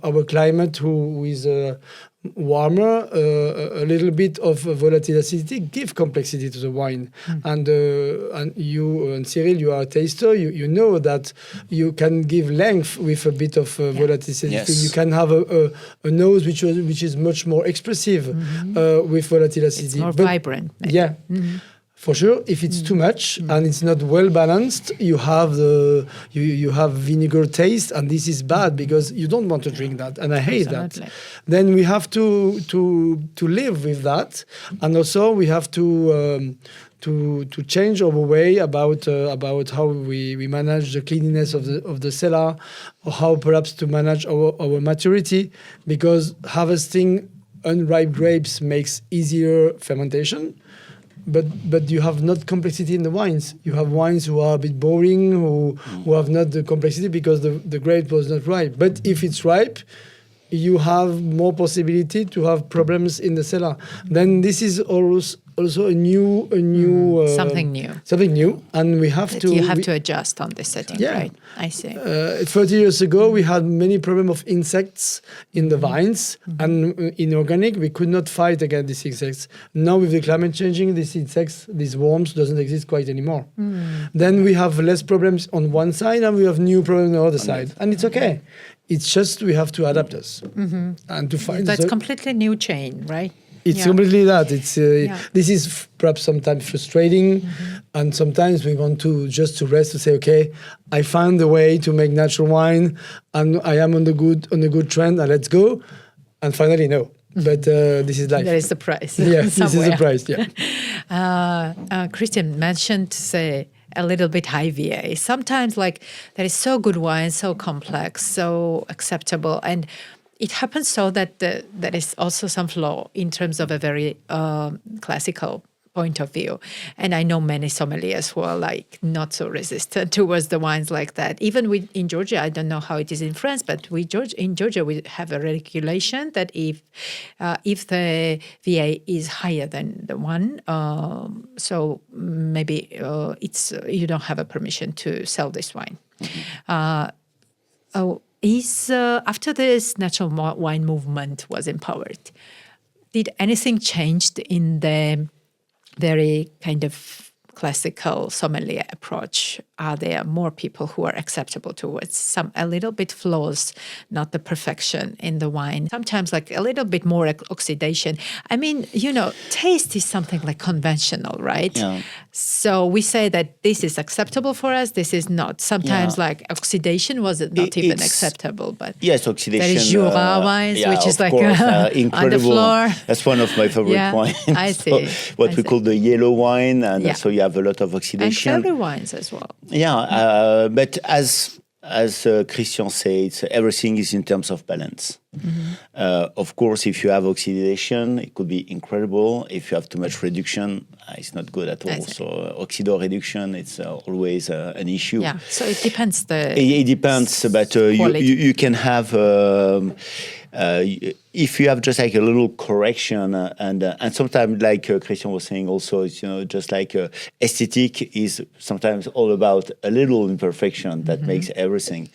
our climate, who is warmer, a little bit of volatility give complexity to the wine. And you and Cyrille, you are a taster. You know that you can give length with a bit of volatility. You can have a nose which is much more expressive with volatility. It's more vibrant. Maybe. Yeah. For sure, if it's too much and it's not well balanced, you have you have vinegar taste, and this is bad because you don't want to drink that, and I hate that. Then we have to live with that, and also we have to change our way about how we manage the cleanliness of the cellar, or how perhaps to manage our maturity, because harvesting unripe grapes makes easier fermentation. but you have not complexity in the wines. You have wines who are a bit boring, who have not the complexity because the grape was not ripe. But if it's ripe, you have more possibility to have problems in the cellar. Then this is also a new something new, and we have that you have to adjust on the setting. Right? I see. 30 years ago, we had many problems of insects in the vines, and in organic, we could not fight against these insects. Now, with the climate changing, these insects, these worms, doesn't exist quite anymore. Then we have less problems on one side, and we have new problems on the other side, and it's okay. It's just we have to adapt us and to find. That's completely new chain, right? It's completely that. It's this is perhaps sometimes frustrating, and sometimes we want to just to rest to say, okay, I found a way to make natural wine, and I am on a good trend, and let's go. And finally, no. But this is life. There is the price. Yes, this is the price. Yeah. Christian mentioned, say, a little bit high VA. Sometimes, like, there is so good wine, so complex, so acceptable, and it happens so that there is also some flaw in terms of a very classical point of view. And I know many sommeliers who are like not so resistant towards the wines like that. Even in Georgia, I don't know how it is in France, but in Georgia we have a regulation that if the VA is higher than the one, so maybe you don't have a permission to sell this wine. After this natural wine movement was empowered, did anything changed in the very kind of classical sommelier approach? Are there more people who are acceptable towards a little bit flaws, not the perfection in the wine? Sometimes like a little bit more oxidation. I mean, taste is something like conventional, right? Yeah. So we say that this is acceptable for us, this is not. Sometimes like oxidation was not even acceptable, but yes, oxidation. There is Jura wines, which is like incredible. on the floor. That's one of my favorite wines. I see. What we call the yellow wine, and so you have a lot of oxidation. And fairy wines as well. Yeah, but as Christian says, everything is in terms of balance. Of course, if you have oxidation, it could be incredible. If you have too much reduction, it's not good at all. So oxido reduction, it's always an issue. Yeah, so it depends. It depends, but you can have... if you have just like a little correction and sometimes like Christian was saying also, it's, just like aesthetic is sometimes all about a little imperfection that makes everything.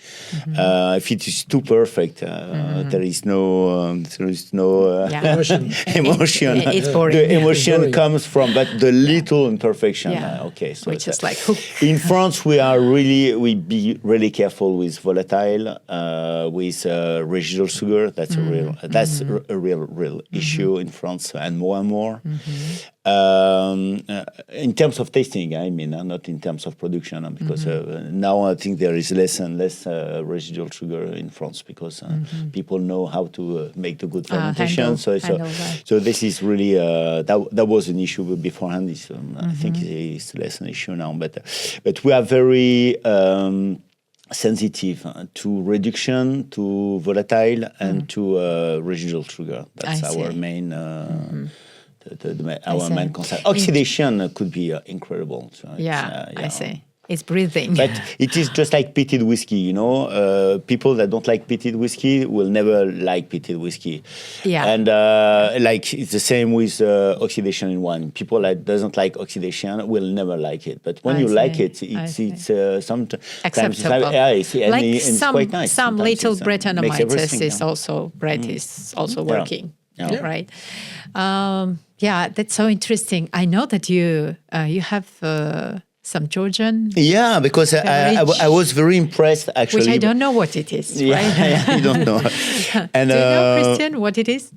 If it is too perfect, there is no emotion. It's boring. The emotion comes from but the little imperfection. Okay, so which is like in France we be really careful with volatile, with residual sugar. That's a real issue in France, and more. In terms of tasting, I mean, not in terms of production, because now I think there is less and less residual sugar in France because people know how to make the good fermentation. So this is really that was an issue beforehand. I think it's less an issue now, but we are very sensitive to reduction, to volatile, and to residual sugar. That's our main our main concept. Oxidation could be incredible. So I see. It's breathing. But it is just like peated whiskey, people that don't like peated whiskey will never like peated whiskey. Yeah. And like it's the same with oxidation in wine. People that doesn't like oxidation will never like it. But when you like it, it's sometimes acceptable. It's quite nice. Some little Brettanomyces is also is also working. Yeah. Right. That's so interesting. I know that you have some Georgian. Yeah, because I was very impressed actually. Which I don't know what it is. Yeah, right? You don't know. And, do you know, Christian, what it is?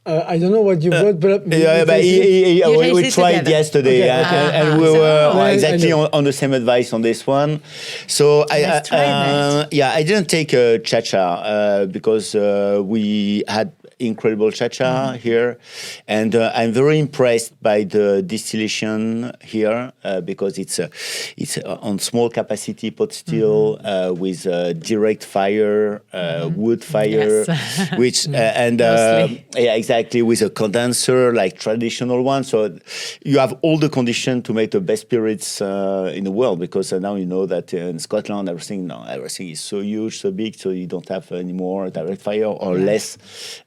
I don't know what you brought, but we tried yesterday, and we were exactly on the same advice on this one. So I didn't take a chacha because we had incredible chacha here, and I'm very impressed by the distillation here because it's on small capacity pot still with direct fire, wood fire, which exactly, with a condenser like traditional one. So you have all the conditions to make the best spirits in the world, because now you know that in Scotland everything is so huge, so big, so you don't have any more direct fire or less,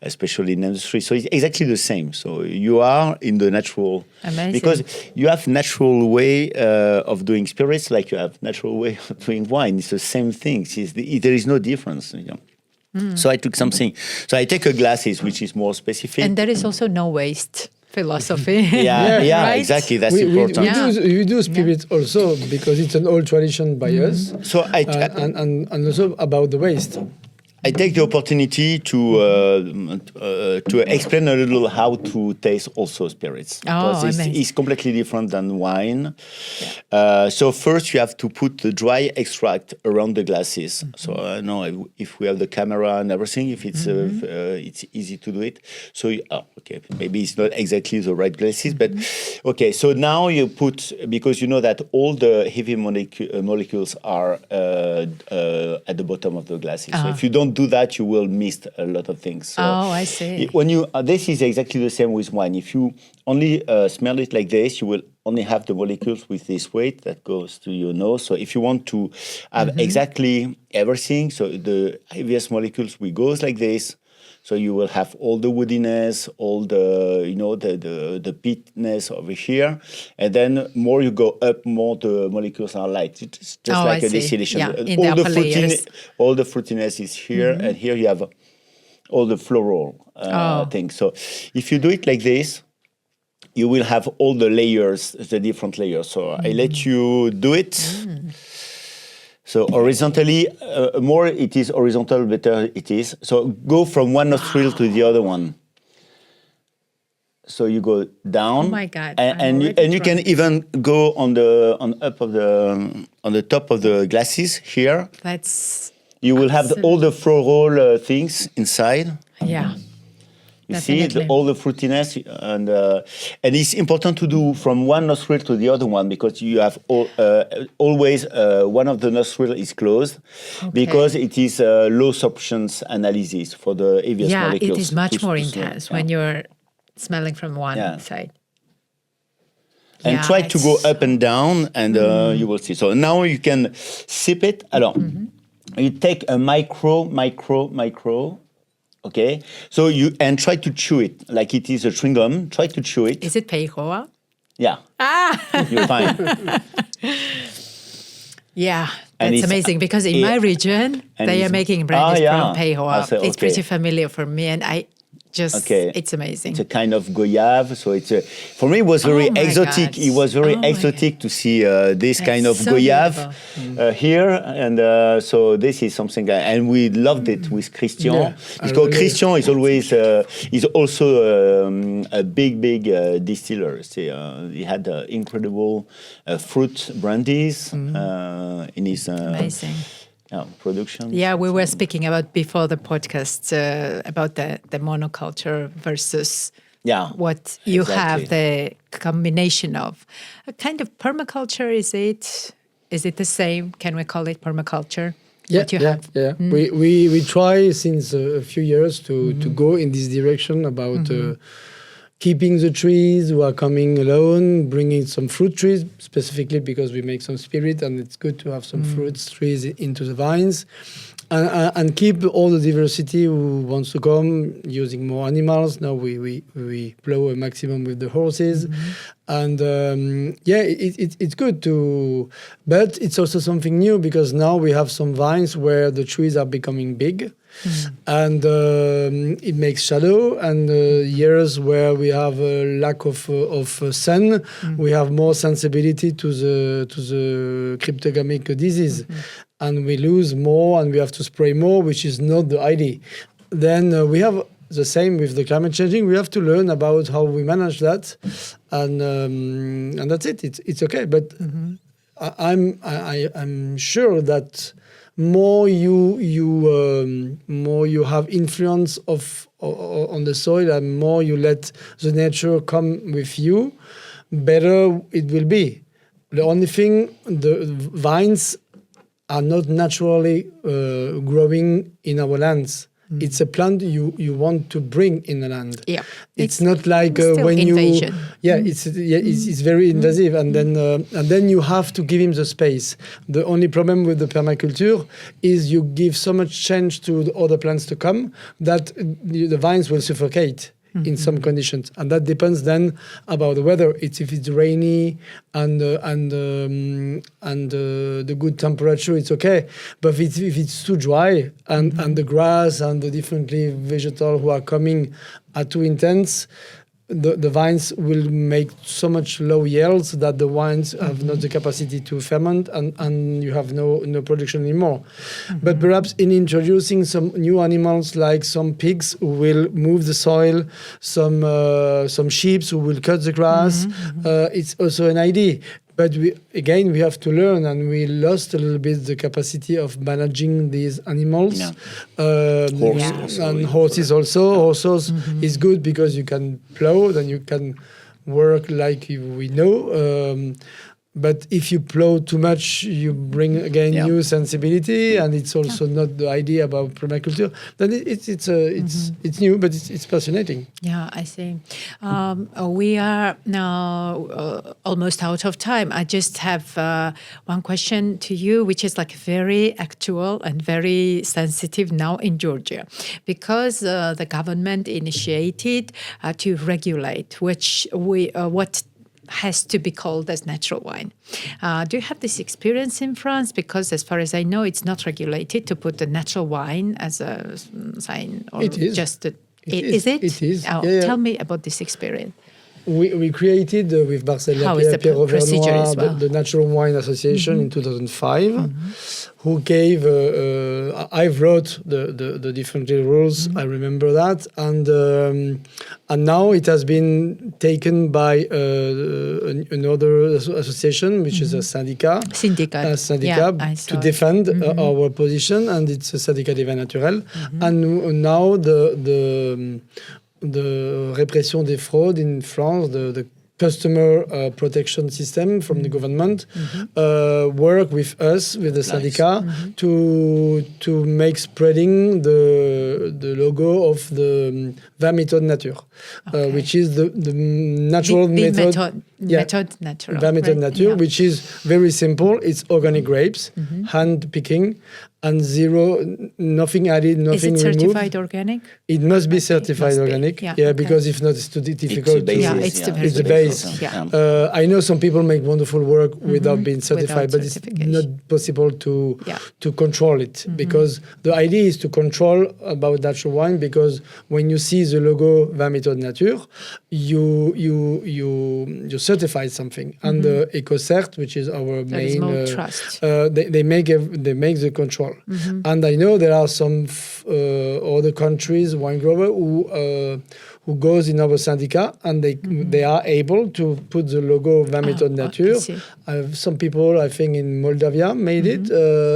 especially in industry. So it's exactly the same. So you are in the natural, because you have natural way of doing spirits, like you have natural way of doing wine. It's the same thing. There is no difference. You know? So I took something. So I take a glasses which is more specific, and there is also no waste philosophy. Right? Exactly. That's important. We do spirits also because it's an old tradition by us. So and also about the waste. I take the opportunity to explain a little how to taste also spirits, because it's completely different than wine. So first you have to put the dry extract around the glasses. So I know if we have the camera and everything, if it's easy to do it. So maybe it's not exactly the right glasses, but okay. So now you put, because you know that all the heavy molecules are at the bottom of the glasses. So if you don't do that, you will miss a lot of things. So I see. When this is exactly the same with wine. If you only smell it like this, you will only have the molecules with this weight that goes to your nose. So if you want to have exactly everything, so the heaviest molecules will go like this. So you will have all the woodiness, all the the peatness over here, and then more you go up, more the molecules are light. It's just like a distillation. Yeah, all the fruitiness is here, and here you have all the floral things. So if you do it like this, you will have all the layers, the different layers. So I let you do it. So horizontally, more it is horizontal, better it is. So go from one nostril to the other one. So you go down. Oh my God! And you can even go on the top of the glasses here. You will have all the floral things inside. Yeah. You see all the fruitiness, and it's important to do from one nostril to the other one, because you have always one of the nostril is closed, because it is low substance analysis for the heaviest molecules. Yeah, it is much more intense when you're smelling from one side. And try to go up and down, and you will see. So now you can sip it. Alors, you take a micro. Okay, so and try to chew it like it is a chewing gum. Try to chew it. Is it peihoa? Yeah. You're fine. Yeah, that's amazing, because in my region they are making brandies from peihoa. It's pretty familiar for me, and it's amazing. It's a kind of goyave. So for me, it was very exotic. God. It was very exotic to see this kind of goyave here. And so this is something, and we loved it with Christian. Because Christian is always, is also a big distiller. He had incredible fruit brandies in his production. Yeah, we were speaking about before the podcast about the monoculture versus what you have, the combination of a kind of permaculture. Is it the same? Can we call it permaculture? We try since a few years to go in this direction about keeping the trees who are coming alone, bringing some fruit trees, specifically because we make some spirit, and it's good to have some fruit trees into the vines, and keep all the diversity who wants to come, using more animals. Now we plow a maximum with the horses, and it's good to, but it's also something new, because now we have some vines where the trees are becoming big. And it makes shadow, and years where we have a lack of sun, we have more sensibility to the cryptogamic disease, and we lose more, and we have to spray more, which is not the idea. Then we have the same with the climate changing. We have to learn about how we manage that, and that's it. It's okay, but I'm sure that more you have influence on the soil, and more you let the nature come with you, better it will be. The only thing, the vines are not naturally growing in our lands. It's a plant you want to bring in the land. Yeah, it's not like when invasion. It's very invasive, and then you have to give him the space. The only problem with the permaculture is you give so much change to the other plants to come that the vines will suffocate in some conditions, and that depends then about the weather. If it's rainy and the good temperature, it's okay. But if it's too dry and the grass and the differently vegetal who are coming are too intense, the vines will make so much low yields that the wines have not the capacity to ferment, and you have no production anymore. But perhaps in introducing some new animals, like some pigs who will move the soil, some sheep who will cut the grass, it's also an idea. But we have to learn, and we lost a little bit the capacity of managing these animals. Horses also. Horses is good because you can plow, then you can work like we know. But if you plow too much, you bring again new sensibility, and it's also not the idea about permaculture. Then it's new, but it's fascinating. Yeah, I see. We are now almost out of time. I just have one question to you, which is like very actual and very sensitive now in Georgia, because the government initiated to regulate what has to be called as natural wine. Do you have this experience in France? Because as far as I know, it's not regulated to put the natural wine as a sign. Or it is. Is it? It is. Oh, tell me about this experience. We created with Marcel Pierre Auvernois the Natural Wine Association in 2005, who gave, I wrote the different rules, I remember that, and now it has been taken by another association, which is a syndicat to defend our position, and it's a syndicat des vins naturels, and now the répression des fraudes in France, the customer protection system from the government, work with us, with the syndicat, to make spreading the logo of the Vin Méthode Nature, which is the natural method. Method Nature. Vin Méthode Nature, which is very simple. It's organic grapes, hand picking, and nothing added, nothing removed. Is it certified organic? It must be certified organic. Because if not, it's too difficult. It's the base. I know some people make wonderful work without being certified, but it's not possible to control it, because the idea is to control about natural wine, because when you see the logo Vin Méthode Nature, you certify something, and the EcoCert, which is our main trust. They make the control. And I know there are some other countries, wine grower, who goes in our syndicat, and they are able to put the logo Vin Méthode Nature. Some people, I think, in Moldavia made it.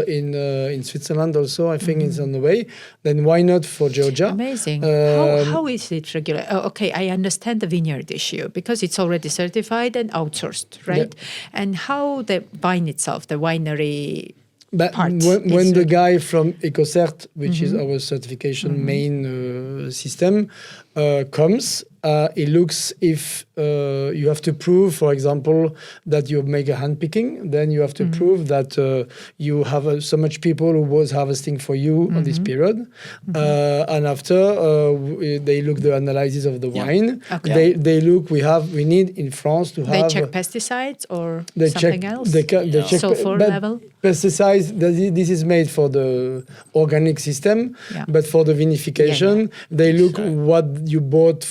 In Switzerland also, I think it's on the way. Then why not for Georgia? Amazing. How is it regulated? Okay, I understand the vineyard issue, because it's already certified and outsourced, right? And how the wine itself, the winery. But when the guy from EcoCert, which is our certification main system, comes, it looks if you have to prove, for example, that you make a hand picking, then you have to prove that you have so much people who was harvesting for you on this period. And after, they look the analysis of the wine. Okay. They look, we need in France to have... They check pesticides or something else? They check sulfur level? Pesticides, this is made for the organic system, but for the vinification, they look what you bought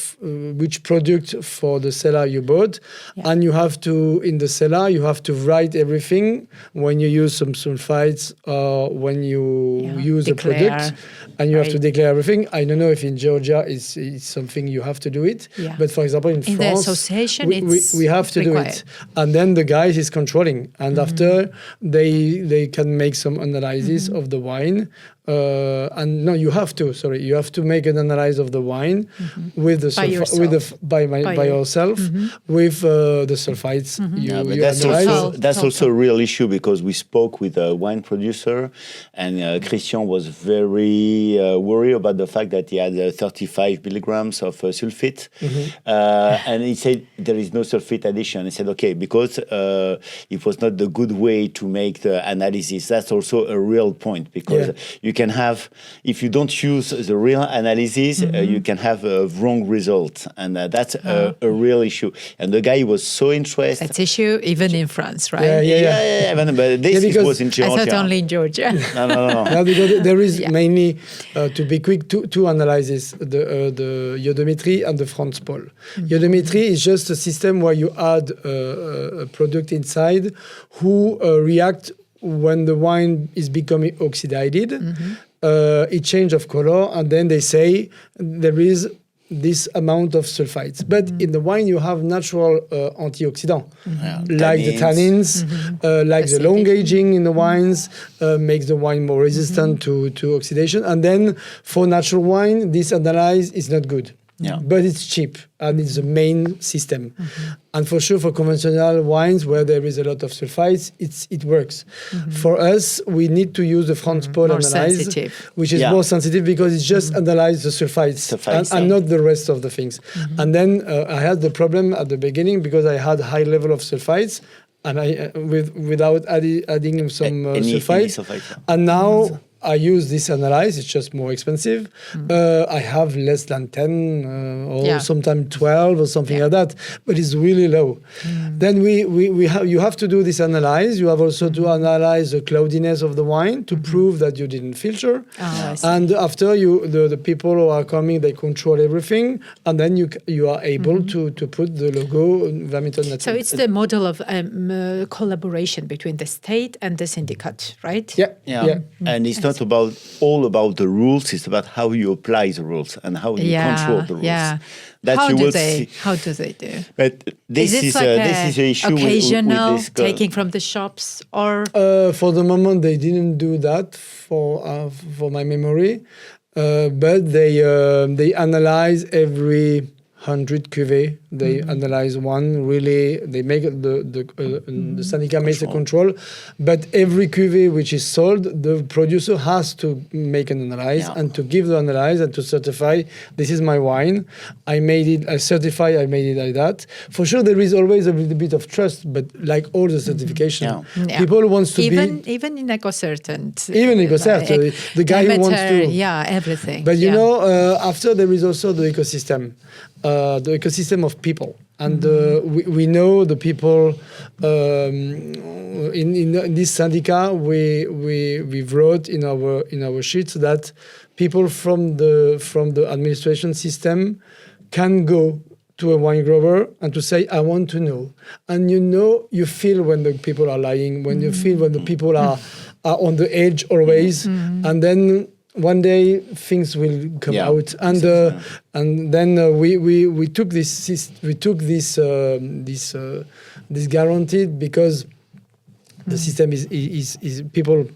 which product for the cellar you bought, and you have to, in the cellar, you have to write everything when you use some sulfites or when you use a product, and you have to declare everything. I don't know if in Georgia it's something you have to do it, but for example in France, the association, we have to required. do it, and then the guys is controlling, and after they can make some analysis of the wine. And no, you have to make an analysis of the wine with the by yourself with the sulfites. That's also a real issue, because we spoke with a wine producer, and Christian was very worried about the fact that he had 35 milligrams of sulfite, and he said there is no sulfite addition. He said okay, because it was not the good way to make the analysis. That's also a real point, because you can have, if you don't use the real analysis, you can have a wrong result, and that's a real issue. And the guy was so interested. That issue even in France, right? But this was in Georgia. I thought only in Georgia. No, because there is mainly, to be quick, two analyses: the iodometry and the France pole. Iodometry is just a system where you add a product inside who react when the wine is becoming oxidized. It change of color, and then they say there is this amount of sulfites. But in the wine, you have natural antioxidants, like the tannins, like the long aging in the wines makes the wine more resistant to oxidation. And then for natural wine, this analysis is not good. But it's cheap, and it's the main system. And for sure, for conventional wines where there is a lot of sulfites, it works. For us, we need to use the France pole analysis, which is more sensitive, because it just analyzes the sulfites and not the rest of the things. And then I had the problem at the beginning, because I had high level of sulfites, and without adding some sulfites. And now I use this analysis, it's just more expensive. I have less than 10 or sometimes 12 or something like that, but it's really low. Then you have to do this analysis. You have also to analyze the cloudiness of the wine to prove that you didn't filter. And after the people who are coming, they control everything, and then you are able to put the logo Vermilion Nature. So it's the model of collaboration between the state and the syndicate, right? Yeah. And it's not all about the rules, it's about how you apply the rules and how you control the rules. That how do they do? But this is an issue occasional with this taking from the shops, or for the moment they didn't do that for my memory, but they analyze every 100 cuvées. They analyze one, really. They make the syndicat makes a control, but every cuvée which is sold, the producer has to make an analysis and to give the analysis and to certify this is my wine. I made it. I certify. I made it like that. For sure, there is always a little bit of trust, but like all the certification, people wants to even in EcoCert. Even EcoCert, the guy who wants to everything. But you know, after there is also the ecosystem. The ecosystem of people, and we know the people in this syndicat. We wrote in our sheets that people from the administration system can go to a wine grower and to say, I want to know. And you feel when the people are lying, when you feel when the people are on the edge always, and then one day things will come out, and then we took this guaranteed, because the system is people.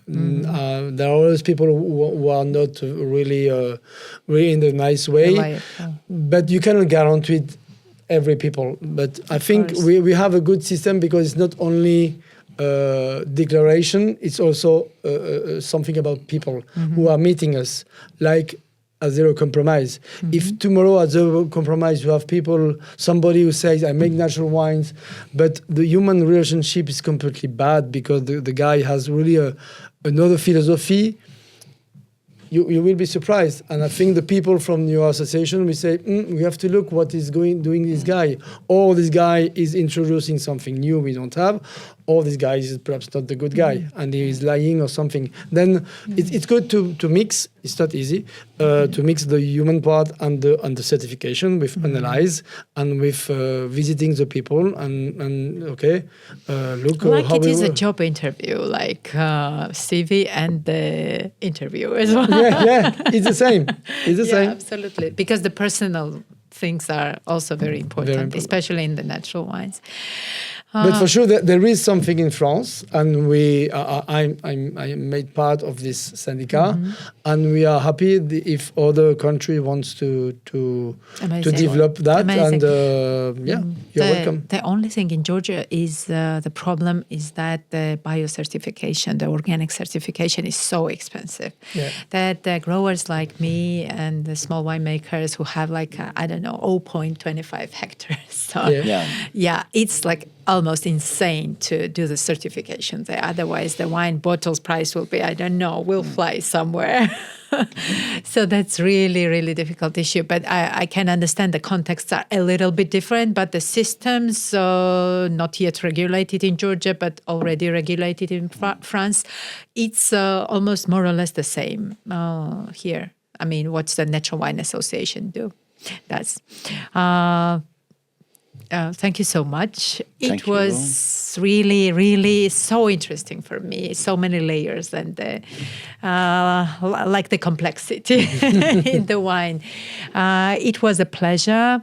There are always people who are not really in the nice way, but you cannot guarantee it every people. But I think we have a good system, because it's not only declaration, it's also something about people who are meeting us, like a zero compromise. If tomorrow at zero compromise you have somebody who says, I make natural wines, but the human relationship is completely bad because the guy has really another philosophy, you will be surprised. And I think the people from your association will say, we have to look what is doing this guy. Or this guy is introducing something new we don't have. oh, this guy is perhaps not the good guy, and he is lying or something. Then it's good to mix. It's not easy to mix the human part and the certification with analyze and with visiting the people and look like how it is we a job interview, like CV and the interview as well. yeah, it's the same. It's the same. Absolutely, because the personal things are also very important, especially in the natural wines. But for sure, there is something in France, and I made part of this syndicat, and we are happy if other country wants to develop that. Amazing. And you're welcome. The only thing in Georgia is the problem is that the biocertification, the organic certification, is so expensive that the growers like me and the small winemakers who have 0.25 hectares. So it's like almost insane to do the certification there. Otherwise, the wine bottles price will be, will fly somewhere. So that's really, really difficult issue. But I can understand the contexts are a little bit different, but the systems not yet regulated in Georgia, but already regulated in France. It's almost more or less the same here. I mean, what's the Natural Wine Association do? That's... thank you so much. It was really, really so interesting for me. So many layers and like the complexity in the wine. It was a pleasure.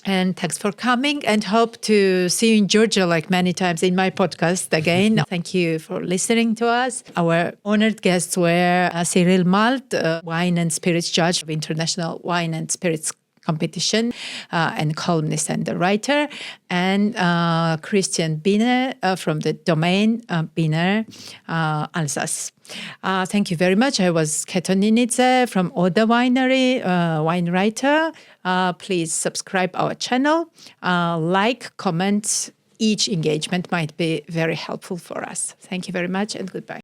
And thanks for coming, and hope to see you in Georgia like many times in my podcast again. Thank you for listening to us. Our honored guests were Cyrille Mald, wine and spirits judge of International Wine and Spirits Competition and columnist and the writer, and Christian Binner from the Domaine Binner, Alsace. Thank you very much. I was Keto Ninitze from Oda Winery, wine writer. Please subscribe our channel, like, comment. Each engagement might be very helpful for us. Thank you very much and goodbye.